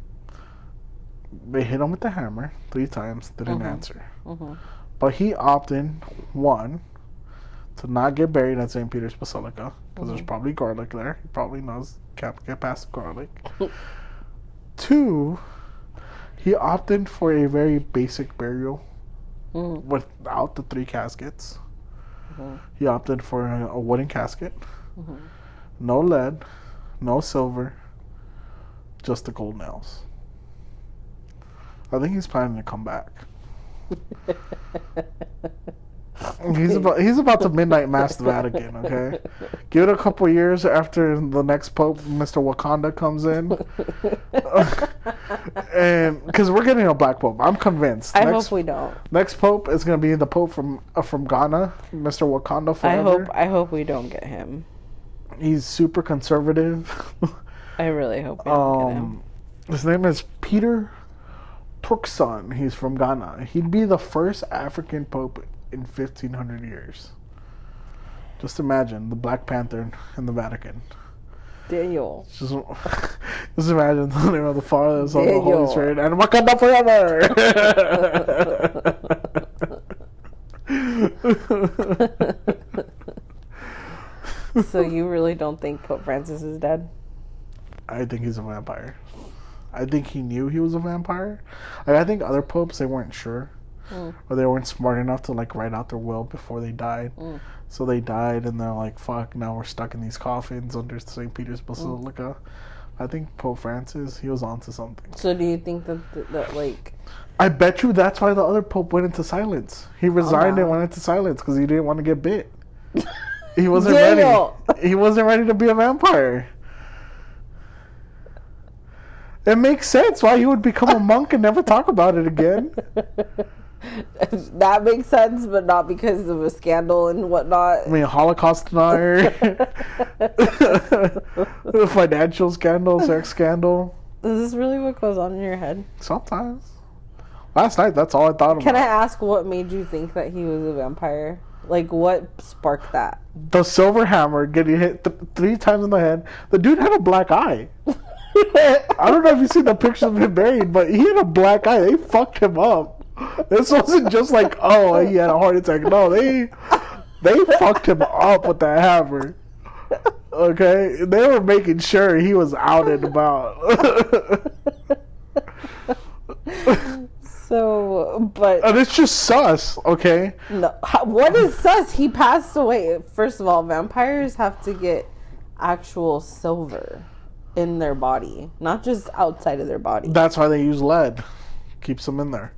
They hit him with the hammer 3 times, didn't answer. But he opted, 1, to not get buried at St. Peter's Basilica, because there's probably garlic there. He probably knows, can't get past the garlic. 2, he opted for a very basic burial without the 3 caskets. He opted for a wooden casket. No lead, no silver, just the gold nails. I think he's planning to come back. He's about to midnight mass the Vatican, okay? Give it a couple years after the next Pope, Mr. Wakanda, comes in. And because we're getting a black Pope. I'm convinced. I hope we don't. Next Pope is going to be the Pope from Ghana, Mr. Wakanda forever. I hope we don't get him. He's super conservative. I really hope we don't get him. His name is Peter Turkson. He's from Ghana. He'd be the first African Pope in 1,500 years. Just imagine the Black Panther in the Vatican. Daniel. Just imagine the name of the Father, the Son, and the Holy Spirit, and Wakanda forever. So you really don't think Pope Francis is dead? I think he's a vampire. I think he knew he was a vampire. Like, I think other popes, they weren't sure. Or they weren't smart enough to, like, write out their will before they died. So they died, and they're like, fuck, now we're stuck in these coffins under St. Peter's Basilica. I think Pope Francis, he was onto something. So do you think that like... I bet you that's why the other pope went into silence. He resigned and went into silence because he didn't want to get bit. He wasn't ready. He wasn't ready to be a vampire. It makes sense why he would become a monk and never talk about it again. That makes sense, but not because of a scandal and whatnot. I mean, Holocaust denier, financial scandal, sex scandal. Is this really what goes on in your head? Sometimes. Last night, that's all I thought about. Can I ask what made you think that he was a vampire? Like, what sparked that? The silver hammer getting hit 3 times in the head. The dude had a black eye. I don't know if you see the picture of him buried, but he had a black eye. They fucked him up. This wasn't just like, oh, he had a heart attack. No, they fucked him up with that hammer. Okay? They were making sure he was out and about. So, but... And it's just sus, okay? No, what is sus? He passed away. First of all, vampires have to get actual silver in their body, not just outside of their body. That's why they use lead. Keeps them in there.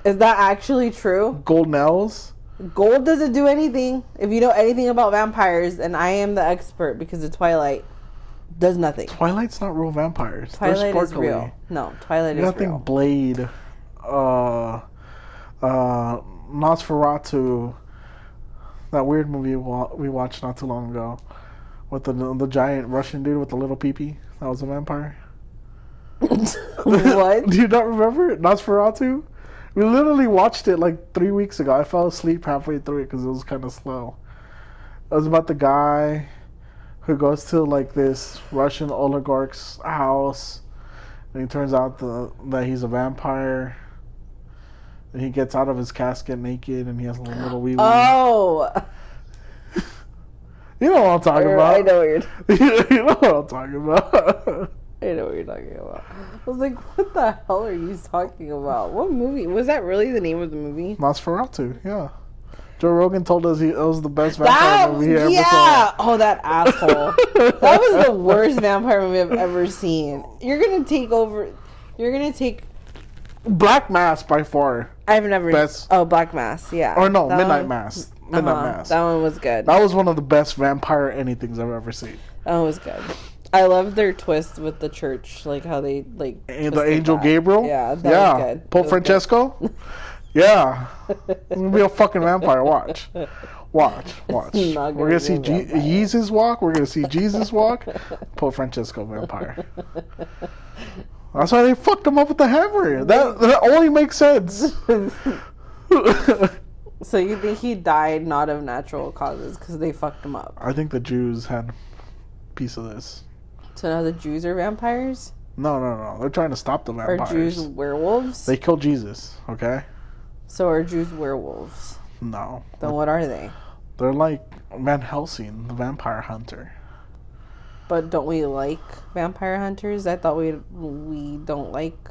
Is that actually true? Gold nails? Gold doesn't do anything. If you know anything about vampires, and I am the expert because of Twilight, does nothing. Twilight's not real vampires. Twilight is real. No, Twilight is real. Nothing Blade, Nosferatu, that weird movie we watched not too long ago with the giant Russian dude with the little peepee. That was a vampire. What? Do you not remember it? Nosferatu? We literally watched it like 3 weeks ago. I fell asleep halfway through it because it was kind of slow. It was about the guy who goes to like this Russian oligarch's house, and he turns out that he's a vampire. And he gets out of his casket naked, and he has a little wee wee. Oh! You know what I'm talking about. I know what you're You know what I'm talking about. I know what you're talking about. I was like, what the hell are you talking about? What movie? Was that really the name of the movie? Nosferatu, yeah. Joe Rogan told us it was the best vampire movie he ever saw. Oh, that asshole. That was the worst vampire movie I've ever seen. You're going to take over. You're going to take... Black Mass by far. I've never... Best. Oh, Black Mass, yeah. Or no, Midnight Mass. Midnight Mass. That one was good. That was one of the best vampire anythings I've ever seen. That was good. I love their twist with the church, like how they like and the Angel that. Gabriel. Yeah, that was good. Pope Francesco. Yeah, it's gonna be a fucking vampire. Watch. We're gonna see Jesus walk. We're gonna see Jesus walk. Pope Francesco vampire. That's why they fucked him up with the hammer. That only makes sense. So you think he died not of natural causes because they fucked him up? I think the Jews had a piece of this. So now the Jews are vampires? No. They're trying to stop the vampires. Are Jews werewolves? They killed Jesus, okay? So are Jews werewolves? No. Then what are they? They're like Van Helsing, the vampire hunter. But don't we like vampire hunters? I thought we don't like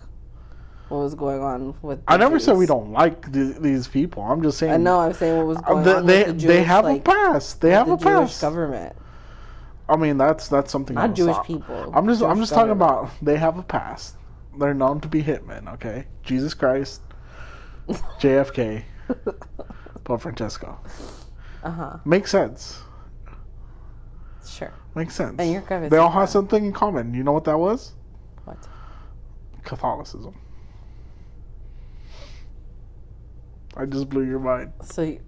what was going on with the I never Jews. said we don't like these people. I'm just saying... I know, I'm saying what was going on with the Jewish... They have a past. They have a Jewish past. Government. I mean, that's something... Not Jewish people. I'm just talking about they have a past. They're known to be hitmen, okay? Jesus Christ, JFK, Pope Francesco. Uh-huh. Makes sense. Sure. Makes sense. And you're they all have something in common. You know what that was? What? Catholicism. I just blew your mind. So you...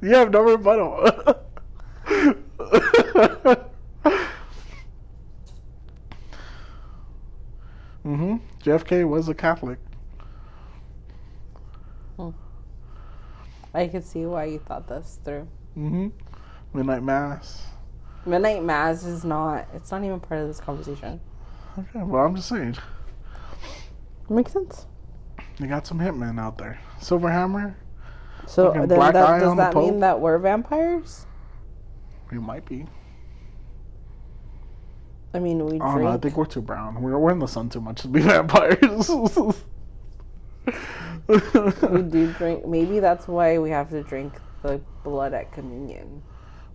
You have no rebuttal. JFK was a Catholic. I could see why you thought this through. Midnight Mass. Midnight Mass is not... It's not even part of this conversation. Okay, well, I'm just saying. Makes sense. They got some hitmen out there. Silverhammer. So then does that mean that we're vampires? We might be. I mean, we drink. Oh, no, I think we're too brown. We're in the sun too much to be vampires. We do drink. Maybe that's why we have to drink the blood at communion.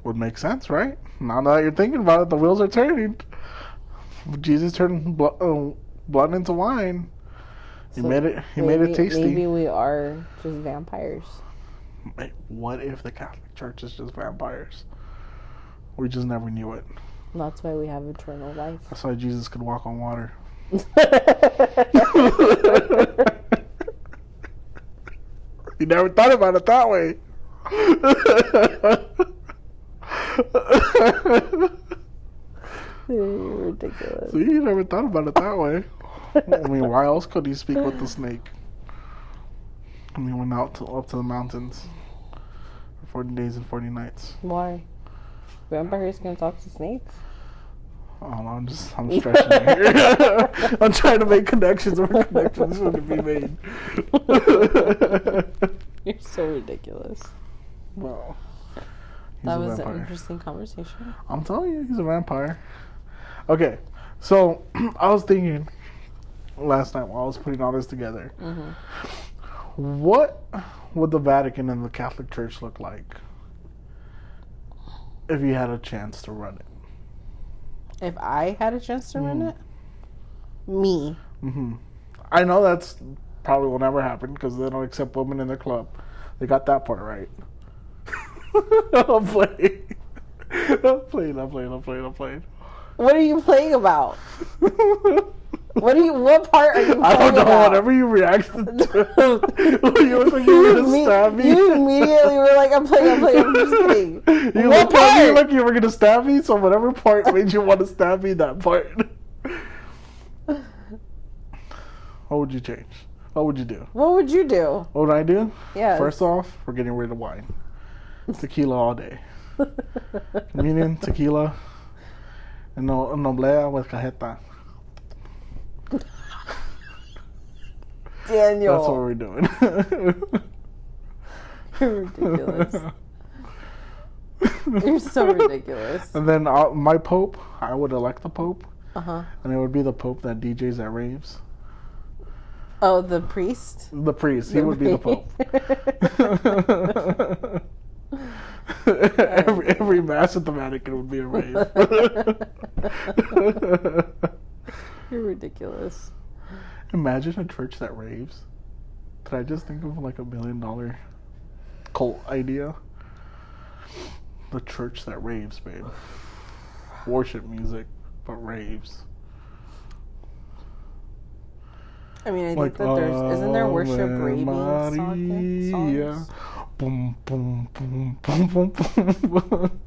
Would make sense, right? Now that you're thinking about it, the wheels are turning. Jesus turned blood into wine. He made it tasty. Maybe we are just vampires. Wait, what if the Catholic Church is just vampires? We just never knew it. That's why we have eternal life. That's why Jesus could walk on water. You never thought about it that way. You're ridiculous. See, you never thought about it that way. I mean, why else could he speak with the snake? And he went up to the mountains for 40 days and 40 nights. Why? Vampires can talk to snakes? Oh, no, I'm stretching it here. I'm trying to make connections where connections shouldn't be made. You're so ridiculous. Well, that was an interesting conversation. I'm telling you, he's a vampire. Okay, so I was thinking last night while I was putting all this together, what would the Vatican and the Catholic Church look like if you had a chance to run it? If I had a chance to run it? Me. I know that's probably will never happen because they don't accept women in their club. They got that part right. I'm playing. What are you playing about? What part are you playing about? I don't know, whatever you reacted to. You were like you were going to stab me. You immediately were like, I'm playing, I'm just kidding. You looked at me like you were going to stab me, so whatever part made you want to stab me, that part. What would you change? What would you do? What would you do? What would I do? Yeah. First off, we're getting rid of wine. Tequila all day. Meaning tequila and noblea with cajeta. Daniel. That's what we're doing. You're ridiculous. You're so ridiculous. And then my Pope, I would elect the Pope. Uh-huh. And it would be the Pope that DJs at raves. Oh, the priest? The priest. He would be the Pope. every Mass at the Vatican would be a rave. You're ridiculous. Imagine a church that raves. Did I just think of like $1 million cult idea? The church that raves, babe. Worship music, but raves. I mean, I think that isn't there worship raving songs? Yeah. Boom, boom, boom, boom, boom, boom.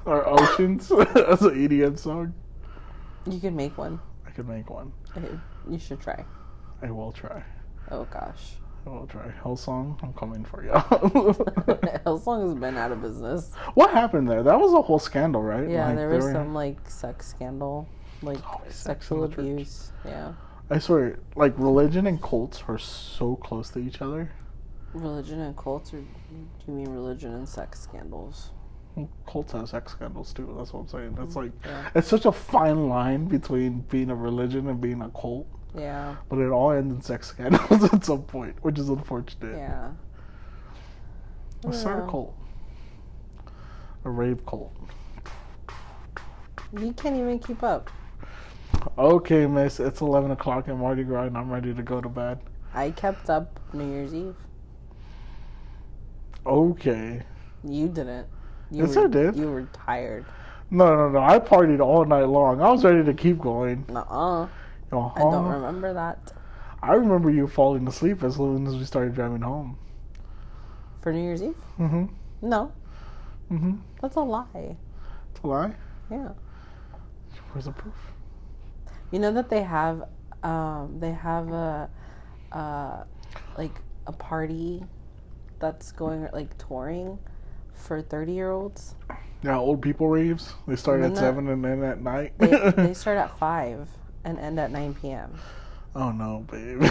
Or Oceans as an EDM song. You can make one. I could make one. You should try. I will try. Oh gosh. I will try. Hillsong, I'm coming for you. Hillsong has been out of business. What happened there? That was a whole scandal, right? Yeah, like, there was some like sex scandal, like sexual abuse. Yeah. I swear, like religion and cults are so close to each other. Religion and cults, or do you mean religion and sex scandals? Well, cults have sex scandals too. That's what I'm saying. That's like, it's such a fine line between being a religion and being a cult. Yeah. But it all ends in sex scandals at some point, which is unfortunate. Yeah. Let's start a cult. A rave cult. You can't even keep up. Okay, miss. It's 11 o'clock in Mardi Gras and I'm ready to go to bed. I kept up New Year's Eve. Okay. You didn't. I did. You were tired. No. I partied all night long. I was ready to keep going. I don't remember that. I remember you falling asleep as soon as we started driving home. For New Year's Eve? Mm-hmm. No. Mm-hmm. That's a lie. It's a lie? Yeah. Where's the proof? You know that they have a party that's going, like, touring for 30-year-olds. Yeah, old people raves. They start at 7 and end at night. They start at 5 and end at 9 p.m. Oh, no, babe.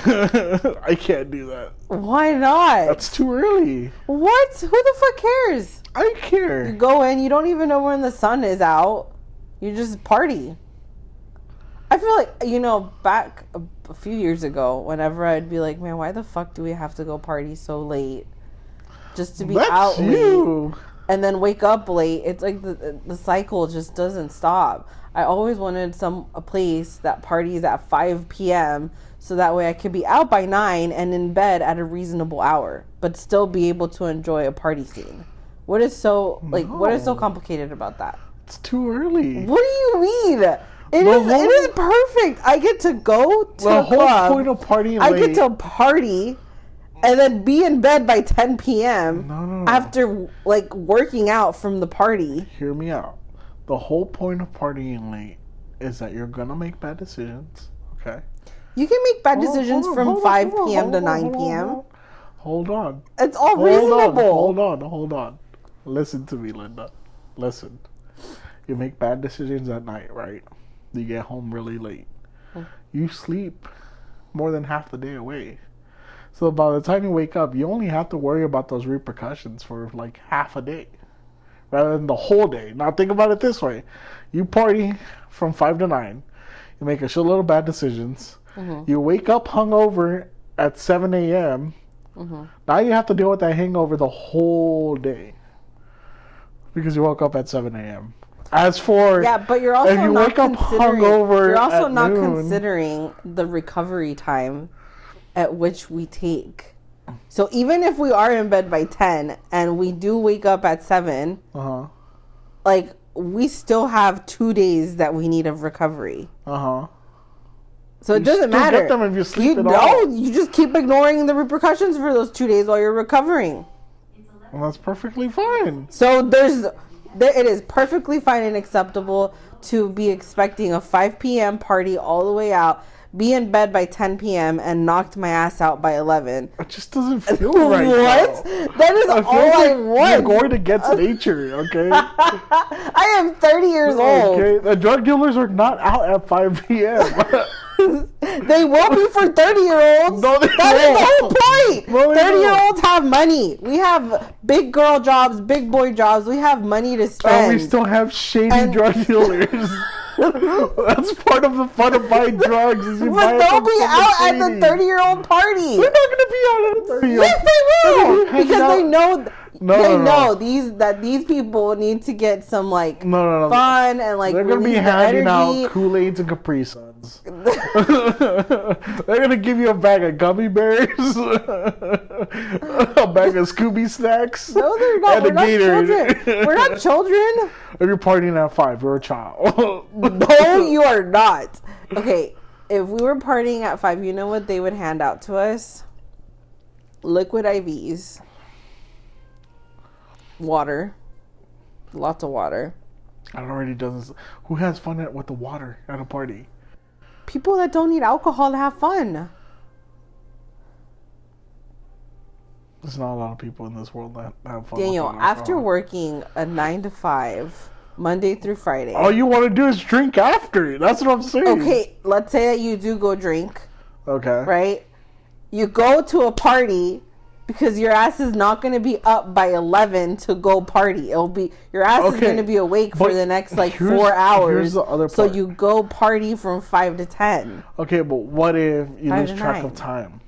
I can't do that. Why not? That's too early. What? Who the fuck cares? I care. You go in, you don't even know when the sun is out. You just party. I feel like, back a few years ago, whenever I'd be like, man, why the fuck do we have to go party so late? Just to be out late and then wake up late. It's like the cycle just doesn't stop. I always wanted a place that parties at 5 p.m. so that way I could be out by 9 and in bed at a reasonable hour, but still be able to enjoy a party scene. What is so complicated about that? It's too early. What do you mean? It is perfect. I get to go to the whole club. Point of partying I late. get to party and then be in bed by 10 p.m. No. after like working out from the party. Hear me out. The whole point of partying late is that you're gonna make bad decisions. Okay. You can make bad decisions from 5 p.m. to 9 p.m. Hold on. It's all reasonable. Hold on. Listen to me, Linda. Listen. You make bad decisions at night, right? You get home really late. You sleep more than half the day away. So by the time you wake up, you only have to worry about those repercussions for like half a day rather than the whole day. Now think about it this way. You party from 5 to 9. You make a shitload of bad decisions. Mm-hmm. You wake up hungover at 7 a.m. Mm-hmm. Now you have to deal with that hangover the whole day because you woke up at 7 a.m. As for but you're also if you not wake up hungover you're also at not noon, considering the recovery time at which we take. So even if we are in bed by 10 and we do wake up at 7, like we still have 2 days that we need of recovery. So it doesn't matter. Get them if you sleep at all. You just keep ignoring the repercussions for those 2 days while you're recovering. Well, that's perfectly fine. So it is perfectly fine and acceptable to be expecting a 5 p.m. party all the way out, be in bed by 10 p.m. and knocked my ass out by 11. It just doesn't feel right. What? Though. That is all I want. You're going against nature, okay? I am 30 years old. Okay, the drug dealers are not out at 5 p.m. They will be for 30-year-olds. No, they That is the whole point. No, 30-year-olds have money. We have big girl jobs, big boy jobs. We have money to spend. And we still have shady drug dealers. That's part of the fun of buying drugs. Is you But they'll be out at the 30-year-old party. They're not going to be out at the 30-year-old. Yes, they will. Because they know. They know no. these people need to get some like No. fun and like they're gonna be handing out Kool-Aids and Capri Suns. They're gonna give you a bag of gummy bears, a bag of Scooby snacks. No, they're not. And We're not Gatorade. children. We're not children. If you're partying at 5, you're a child. No, you are not. Okay, if we were partying at 5, you know what they would hand out to us? Liquid IVs. Water. Lots of water. It already does. Who has fun with the water at a party? People that don't need alcohol to have fun. There's not a lot of people in this world that have fun. Daniel, with after working a 9 to 5, Monday through Friday. All you want to do is drink after. That's what I'm saying. Okay, let's say that you do go drink. Okay. Right? You go to a party because your ass is not going to be up by 11 to go party. It'll be your ass is going to be awake for the next like 4 hours. Here's the other part. So you go party from 5 to 10. Okay, but what if you lose 5 to track 9. of time?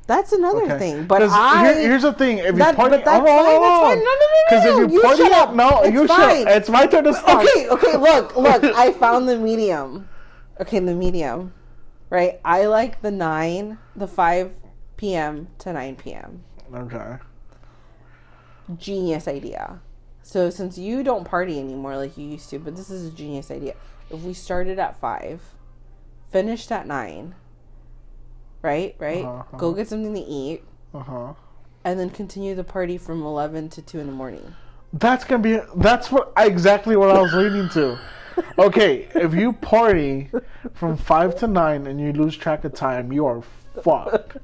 That's another thing. But here's the thing: if you party, but that's fine. That's fine. No. Because if you party up, no, you shut. It's my turn to start. Okay. Look. I found the medium. Okay, the medium. Right. I like the 5 p.m. to 9 p.m. Okay. Genius idea. So since you don't party anymore like you used to, but this is a genius idea. If we started at 5, finished at 9, right? Go get something to eat. And then continue the party from 11 to 2 in the morning. That's exactly what I was leading to. Okay, if you party from 5 to 9 and you lose track of time, you are fucked.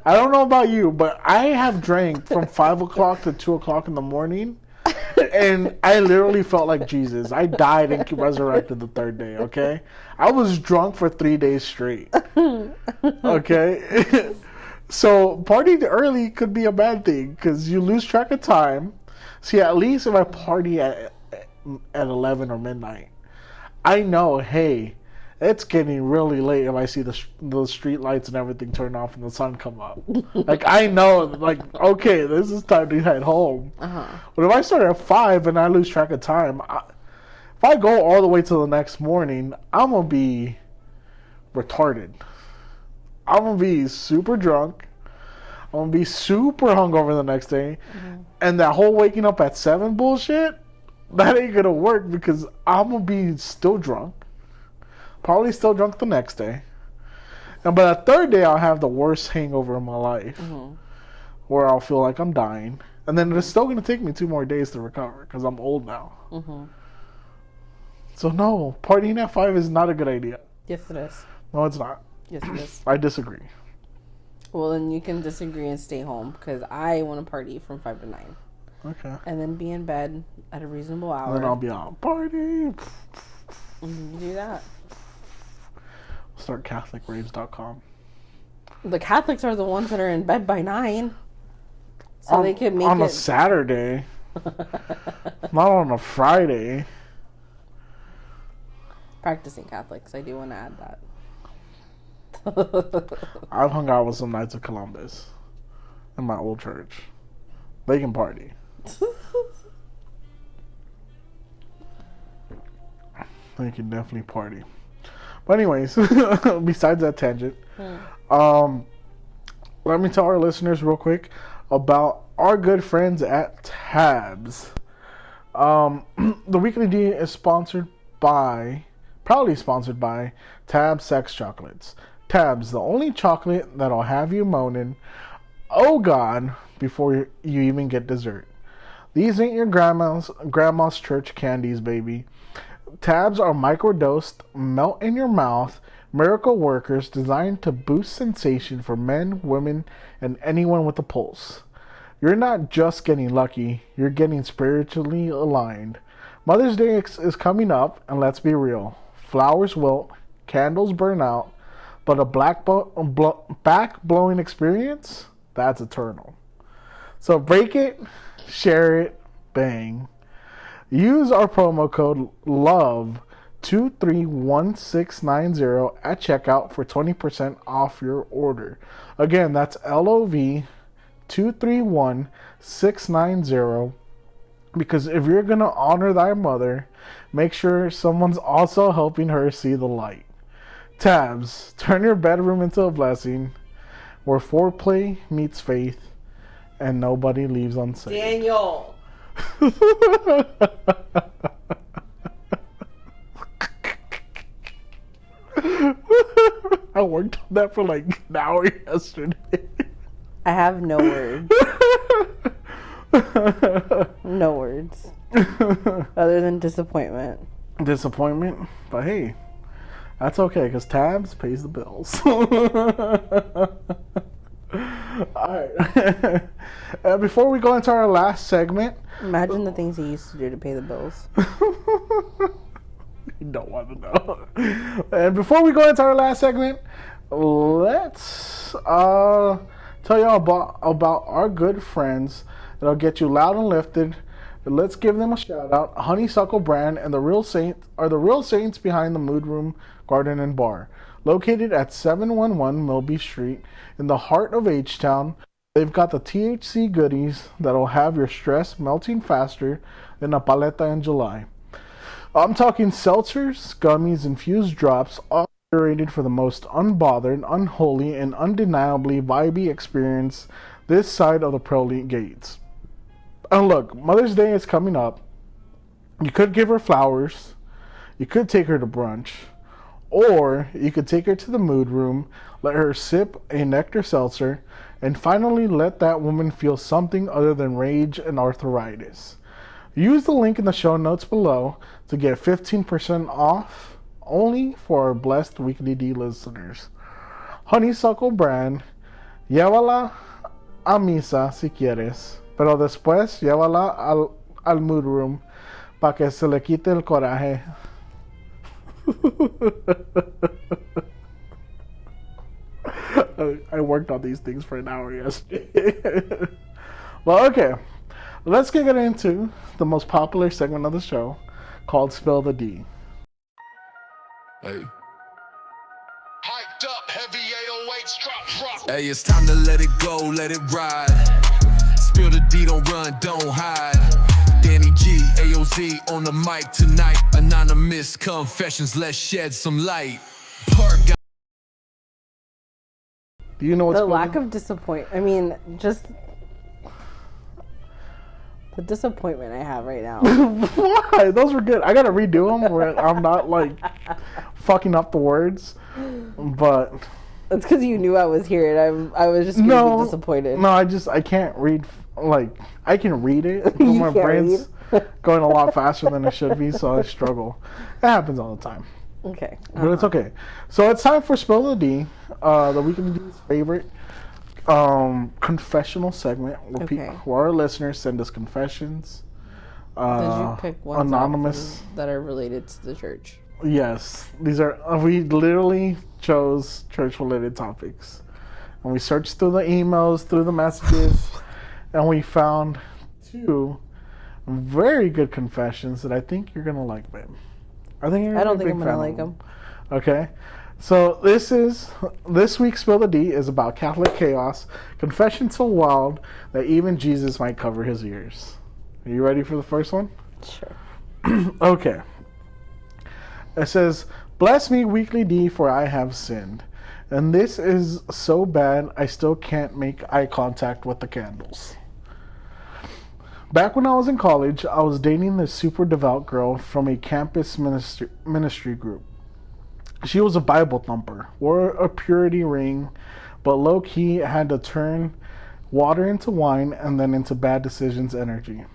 I don't know about you, but I have drank from 5 o'clock to 2 o'clock in the morning, and I literally felt like Jesus. I died and resurrected the 3rd day, okay? I was drunk for 3 days straight, okay? So partying early could be a bad thing because you lose track of time. See, at least if I party at 11 or midnight, I know, hey, it's getting really late if I see the street lights and everything turn off and the sun come up. Like, I know, like, okay, this is time to head home. But if I start at 5 and I lose track of time, if I go all the way to the next morning, I'm going to be retarded. I'm going to be super drunk. I'm going to be super hungover the next day. And that whole waking up at 7 bullshit, that ain't going to work because I'm going to be still drunk. Probably still drunk the next day. And by the 3rd day, I'll have the worst hangover of my life. Where I'll feel like I'm dying. And then it's still going to take me 2 more days to recover because I'm old now. So no, partying at 5 is not a good idea. Yes, it is. No, it's not. Yes, it is. I disagree. Well, then you can disagree and stay home because I want to party from 5 to 9. Okay. And then be in bed at a reasonable hour. And then I'll be on party. Do that. Start CatholicRaves.com. The Catholics are the ones that are in bed by 9. So they can make on it... a Saturday. Not on a Friday. Practicing Catholics. I do want to add that. I've hung out with some Knights of Columbus in my old church. They can party. They can definitely party. But anyways, besides that tangent, let me tell our listeners real quick about our good friends at Tabs. The Weekly D is proudly sponsored by Tabs Sex Chocolates. Tabs, the only chocolate that'll have you moaning, oh God, before you even get dessert. These ain't your grandma's church candies, baby. Tabs are microdosed, melt in your mouth, miracle workers designed to boost sensation for men, women, and anyone with a pulse. You're not just getting lucky, you're getting spiritually aligned. Mother's Day is coming up, and let's be real. Flowers wilt, candles burn out, but a back blowing experience, that's eternal. So break it, share it, bang. Use our promo code LOVE231690 at checkout for 20% off your order. Again, that's LOV231690. Because if you're going to honor thy mother, make sure someone's also helping her see the light. Tabs, turn your bedroom into a blessing where foreplay meets faith and nobody leaves unsaved. Daniel! I worked on that for like an hour yesterday. I have no words. No words. Other than disappointment. Disappointment? But hey, that's okay because Tabs pays the bills. Alright. Before we go into our last segment. Imagine the things he used to do to pay the bills. You don't want to know. And before we go into our last segment, let's tell y'all about our good friends that'll get you loud and lifted. Let's give them a shout out. Honeysuckle Brand and the real saints behind the Mood Room Garden and Bar. Located at 711 Milby Street in the heart of H-Town, they've got the THC goodies that'll have your stress melting faster than a paleta in July. I'm talking seltzers, gummies, infused drops, all curated for the most unbothered, unholy, and undeniably vibey experience this side of the pearly gates. And look, Mother's Day is coming up. You could give her flowers. You could take her to brunch. Or you could take her to the mood room, let her sip a nectar seltzer, and finally let that woman feel something other than rage and arthritis. Use the link in the show notes below to get 15% off only for our blessed Weekly D listeners. Honeysuckle Brand, llévala a misa si quieres, pero después llévala al mood room para que se le quite el coraje. I worked on these things for an hour yesterday. Well, okay. Let's get into the most popular segment of the show called Spill the D. Hey. Hyped up, heavy 808s, drop. Hey, it's time to let it go, let it ride. Spill the D, don't run, don't hide. Danny G, AOZ on the mic tonight. Anonymous confessions, let's shed some light. Do you know what's the lack of disappointment? I mean, just the disappointment I have right now. Why? Those were good. I gotta redo them where I'm not like fucking up the words, but that's because you knew I was here, and I was just gonna be disappointed. No, I can't read. Like I can read it, but my brain's going a lot faster than it should be, so I struggle. It happens all the time. Okay, but it's okay. So it's time for Spill the D, the Weekly D's favorite confessional segment where our listeners send us confessions. Did you pick ones anonymous that are related to the church? Yes, these are. We literally chose church-related topics, and we searched through the emails, through the messages, and we found 2 very good confessions that I think you're gonna like, babe. I don't think I'm gonna like them. Okay. So this week's Spill the D is about Catholic chaos, confession so wild that even Jesus might cover his ears. Are you ready for the first one? Sure. Okay. It says, "Bless me, Weekly D, for I have sinned. And this is so bad I still can't make eye contact with the candles. Back when I was in college, I was dating this super devout girl from a campus ministry group. She was a Bible thumper, wore a purity ring, but low-key had to turn water into wine and then into bad decisions energy.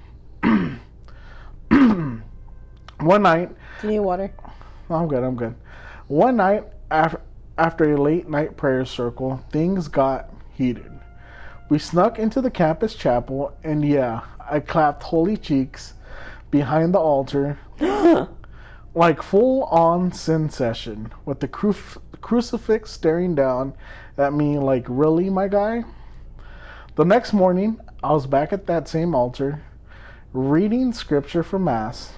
One night... Do you need water? I'm good. One night, after a late night prayer circle, things got heated. We snuck into the campus chapel, and yeah, I clapped holy cheeks behind the altar Like full-on sin session with the crucifix staring down at me like, really, my guy? The next morning, I was back at that same altar, reading scripture for Mass,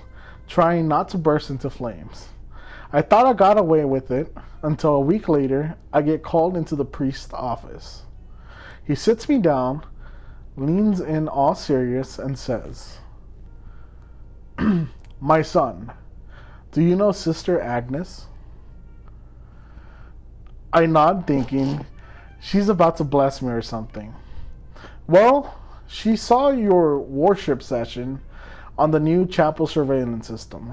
trying not to burst into flames. I thought I got away with it until a week later, I get called into the priest's office. He sits me down, leans in all serious, and says, "My son, do you know Sister Agnes?" I nod, thinking she's about to bless me or something. Well, she saw your worship session on the new chapel surveillance system.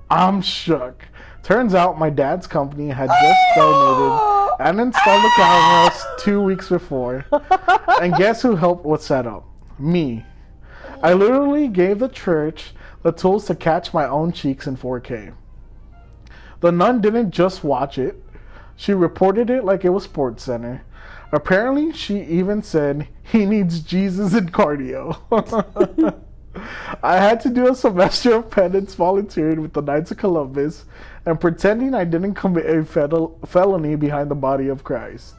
I'm shook. Turns out my dad's company had just donated and installed the cameras 2 weeks before. And guess who helped with setup? Me. I literally gave the church the tools to catch my own cheeks in 4K. The nun didn't just watch it. She reported it like it was Sports Center. Apparently, she even said he needs Jesus and cardio. I had to do a semester of penance volunteering with the Knights of Columbus and pretending I didn't commit a felony behind the body of Christ.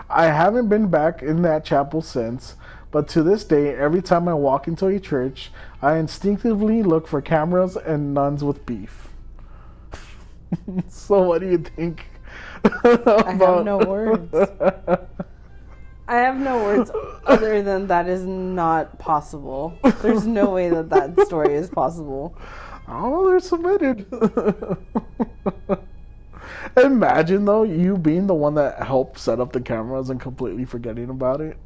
I haven't been back in that chapel since, but to this day, every time I walk into a church, I instinctively look for cameras and nuns with beef. So what do you think? I have no words. I have no words other than that is not possible. There's no way that that story is possible. Oh, they're submitted. Imagine, though, you being the one that helped set up the cameras and completely forgetting about it.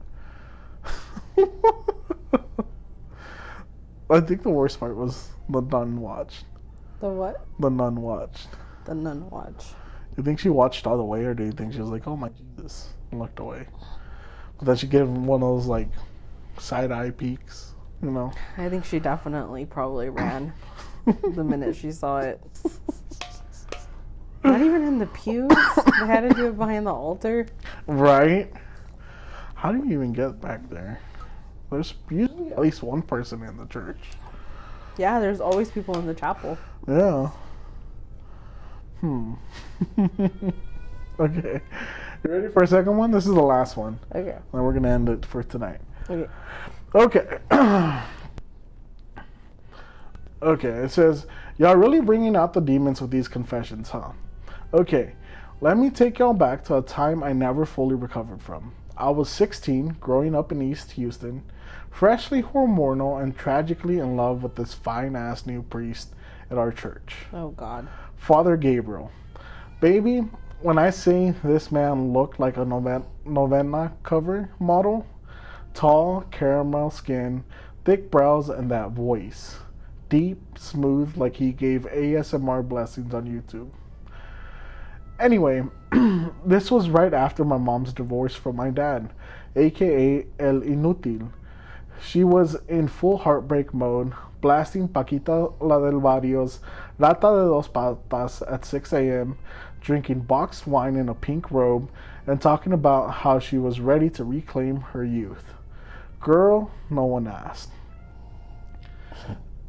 I think the worst part was the nun watched. The what? The nun watched. The nun watch. You think she watched all the way, or do you think she was like, "Oh my Jesus," and looked away? But then she gave him one of those like side eye peeks, you know? I think she definitely probably ran the minute she saw it. Not even in the pews. They had to do it behind the altar. Right? How do you even get back there? There's usually at least one person in the church. Yeah, there's always people in the chapel. Yeah. Okay. You ready for a second one? This is the last one. Okay. And we're going to end it for tonight. Okay. Okay. Okay, it says, y'all really bringing out the demons with these confessions, huh? Okay, let me take y'all back to a time I never fully recovered from. I was 16, growing up in East Houston, freshly hormonal and tragically in love with this fine-ass new priest at our church. Oh, God. Father Gabriel. Baby, when I say this man looked like a novena cover model, tall, caramel skin, thick brows, and that voice. Deep, smooth, like he gave ASMR blessings on YouTube. Anyway, this was right after my mom's divorce from my dad, aka El Inútil. She was in full heartbreak mode, blasting Paquita la del Barrio's Rata de dos Patas at 6 a.m., drinking boxed wine in a pink robe, and talking about how she was ready to reclaim her youth. Girl, no one asked.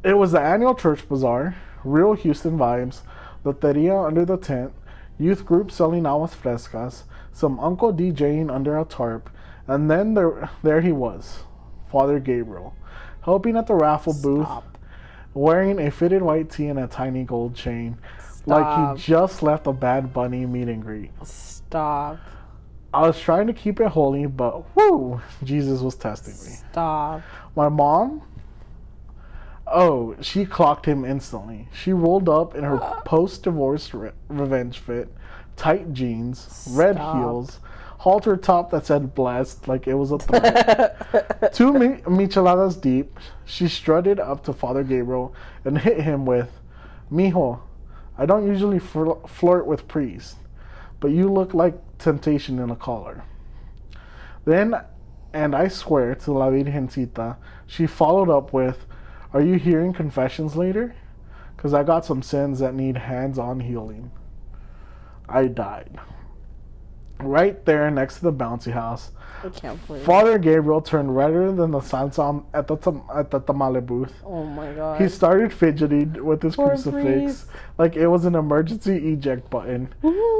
It was the annual church bazaar, real Houston vibes, loteria under the tent, youth group selling aguas frescas, some uncle DJing under a tarp, and then there he was, Father Gabriel, helping at the raffle booth, wearing a fitted white tee and a tiny gold chain, like he just left a Bad Bunny meet and greet. Stop. I was trying to keep it holy, but whoo, Jesus was testing me. Stop. My mom, she clocked him instantly. She rolled up in her post-divorce revenge fit, tight jeans, red heels, halter top that said blessed like it was a threat. 2 micheladas deep, she strutted up to Father Gabriel and hit him with, "Mijo, I don't usually flirt with priests, but you look like temptation in a collar." Then, and I swear to La Virgencita, she followed up with, "Are you hearing confessions later? Because I got some sins that need hands-on healing." I died. right there next to the bouncy house. I can't believe it. Father Gabriel turned redder than the salsa at the tamale booth. Oh my god. He started fidgeting with his Poor crucifix priest. like it was an emergency eject button.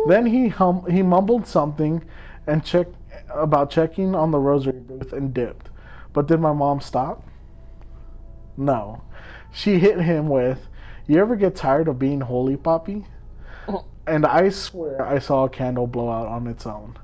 Then he mumbled something and checking on the rosary booth and dipped. But did my mom stop? No. She hit him with, "You ever get tired of being holy, Poppy?" And I swear I saw a candle blow out on its own.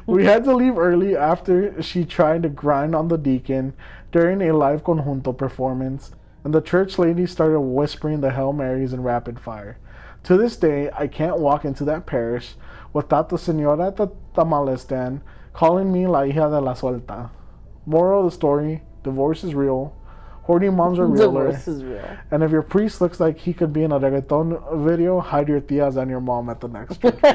We had to leave early after she tried to grind on the deacon during a live conjunto performance, and the church lady started whispering the Hail Marys in rapid fire. To this day, I can't walk into that parish without the señora at the tamale stand calling me la hija de la suelta. Moral of the story, divorce is real. Horny moms are realer. Divorce is real. And if your priest looks like he could be in a reggaeton video, hide your tias and your mom at the next church. I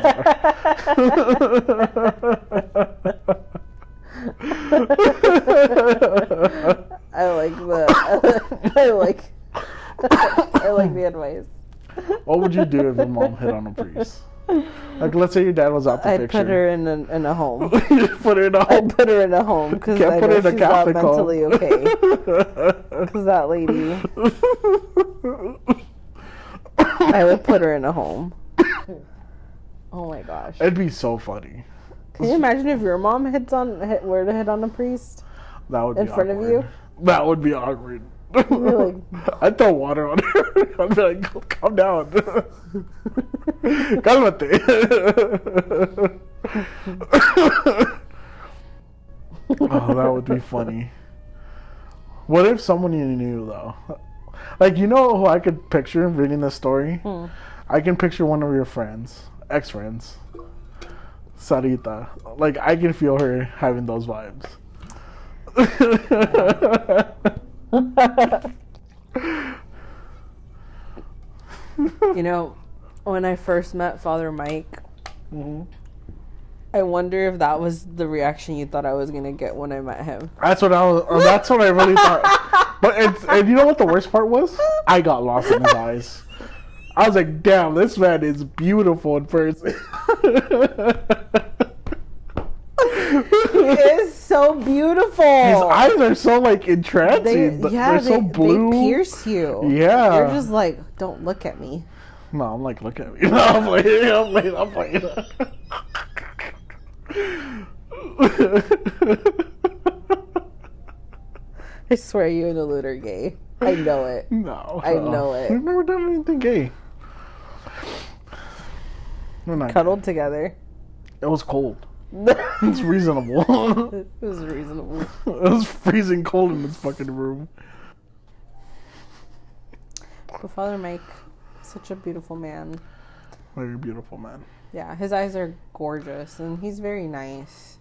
like the advice. What would you do if your mom hit on a priest? Like, let's say your dad was out the I'd picture. put her in a home. You put her in a home. I'd put her in a home because I put know her in a she's not Catholic home. mentally okay. Because that lady, I would put her in a home. Oh my gosh! It'd be so funny. Can you imagine if your mom were to hit on a priest That would be in front awkward. of you? That would be awkward. You'd be like, I'd throw water on her. I'd be like, calm down. Cálmate. Oh, that would be funny. What if someone you knew, though? Like, you know who I could picture reading this story? I can picture one of your friends, ex-friends, Sarita. Like, I can feel her having those vibes. you know, when I first met Father Mike, I wonder if that was the reaction you thought I was gonna get when I met him. That's what that's what I really thought. And you know what the worst part was? I got lost in his eyes. I was like, damn, this man is beautiful in person. He is so beautiful. His eyes are so like entrancing. They're so blue. They pierce you. Yeah. You're just like, don't look at me. No, I'm like, look at me. No, I'm playing. I swear you and Alud are gay. I know it. No. I know it. We've never done anything gay. We're not Cuddled together. It was cold. It's reasonable. It was reasonable. It was freezing cold in this fucking room. But Father Mike, such a beautiful man. Very beautiful man. Yeah, his eyes are gorgeous, and he's very nice.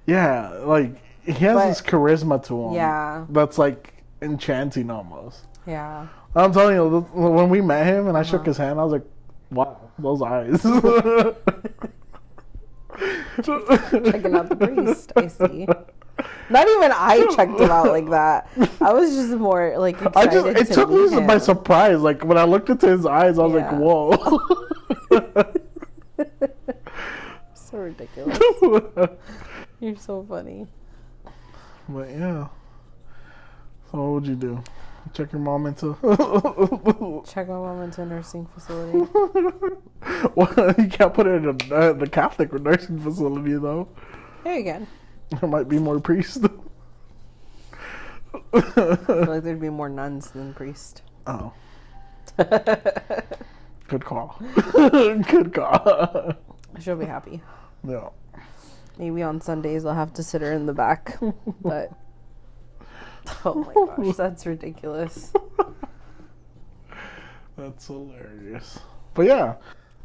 Yeah, like, he has this charisma to him. Yeah. That's, like, enchanting almost. Yeah. I'm telling you, when we met him and I shook his hand, I was like, wow, those eyes. Checking out the priest, I see. Not even I checked him out like that. I was just more, like, excited it took me by surprise. Like, when I looked into his eyes, I was like, whoa. So ridiculous. You're so funny. But yeah. So what would you do? Check your mom into Check my mom into a nursing facility. Well, you can't put her in the Catholic nursing facility though. Yeah, you can. There might be more priests. I feel like there'd be more nuns than priests. Oh. Good call. Good call. She'll be happy. Yeah. Maybe on Sundays I'll have to sit her in the back. But oh my gosh, that's ridiculous. That's hilarious. But yeah,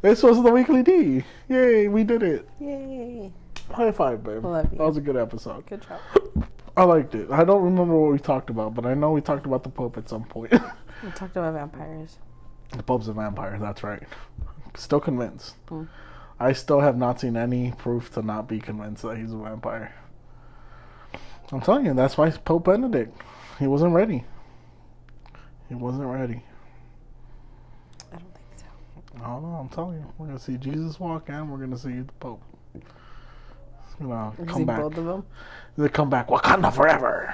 this was the Weekly D. Yay, we did it. Yay. High five, babe. Love you. That was a good episode. Good job. I liked it. I don't remember what we talked about, but I know we talked about the Pope at some point. We talked about vampires. The Pope's a vampire, that's right. Still convinced. I still have not seen any proof to not be convinced that he's a vampire. I'm telling you, that's why Pope Benedict. He wasn't ready. He wasn't ready. I don't think so. I don't know, I'm telling you. We're going to see Jesus walk and we're going to see the Pope. You know, Have you come seen back. both of them? They come back, Wakanda forever.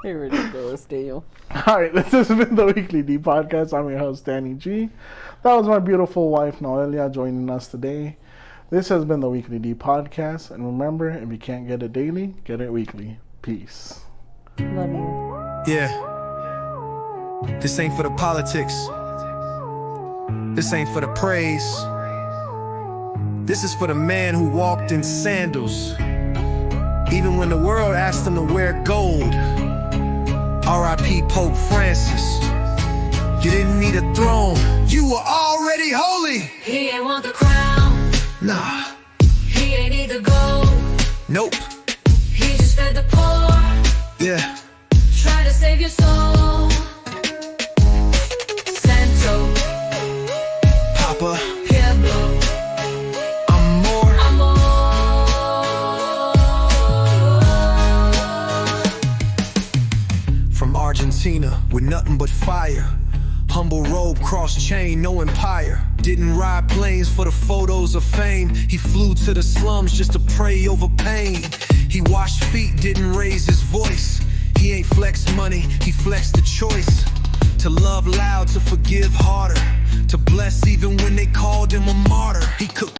You're ridiculous, Daniel. All right, this has been the Weekly D podcast. I'm your host, Danny G. That was my beautiful wife, Noelia, joining us today. This has been the Weekly D podcast. And remember, if you can't get it daily, get it weekly. Peace. Love you. Yeah. This ain't for the politics. This ain't for the praise. This is for the man who walked in sandals, even when the world asked him to wear gold. R.I.P. Pope Francis. You didn't need a throne. You were already holy. He ain't want the crown. Nah. He ain't need the gold. Nope. He just fed the poor. Yeah. Try to save your soul. Santo. Papa. Pueblo. I'm more. From Argentina with nothing but fire. Humble robe, cross chain, no empire. Didn't ride planes for the photos of fame. He flew to the slums just to pray over pain. He washed feet, didn't raise his voice. He ain't flexed money, he flexed the choice. To love loud, to forgive harder. To bless even when they called him a martyr. He cooked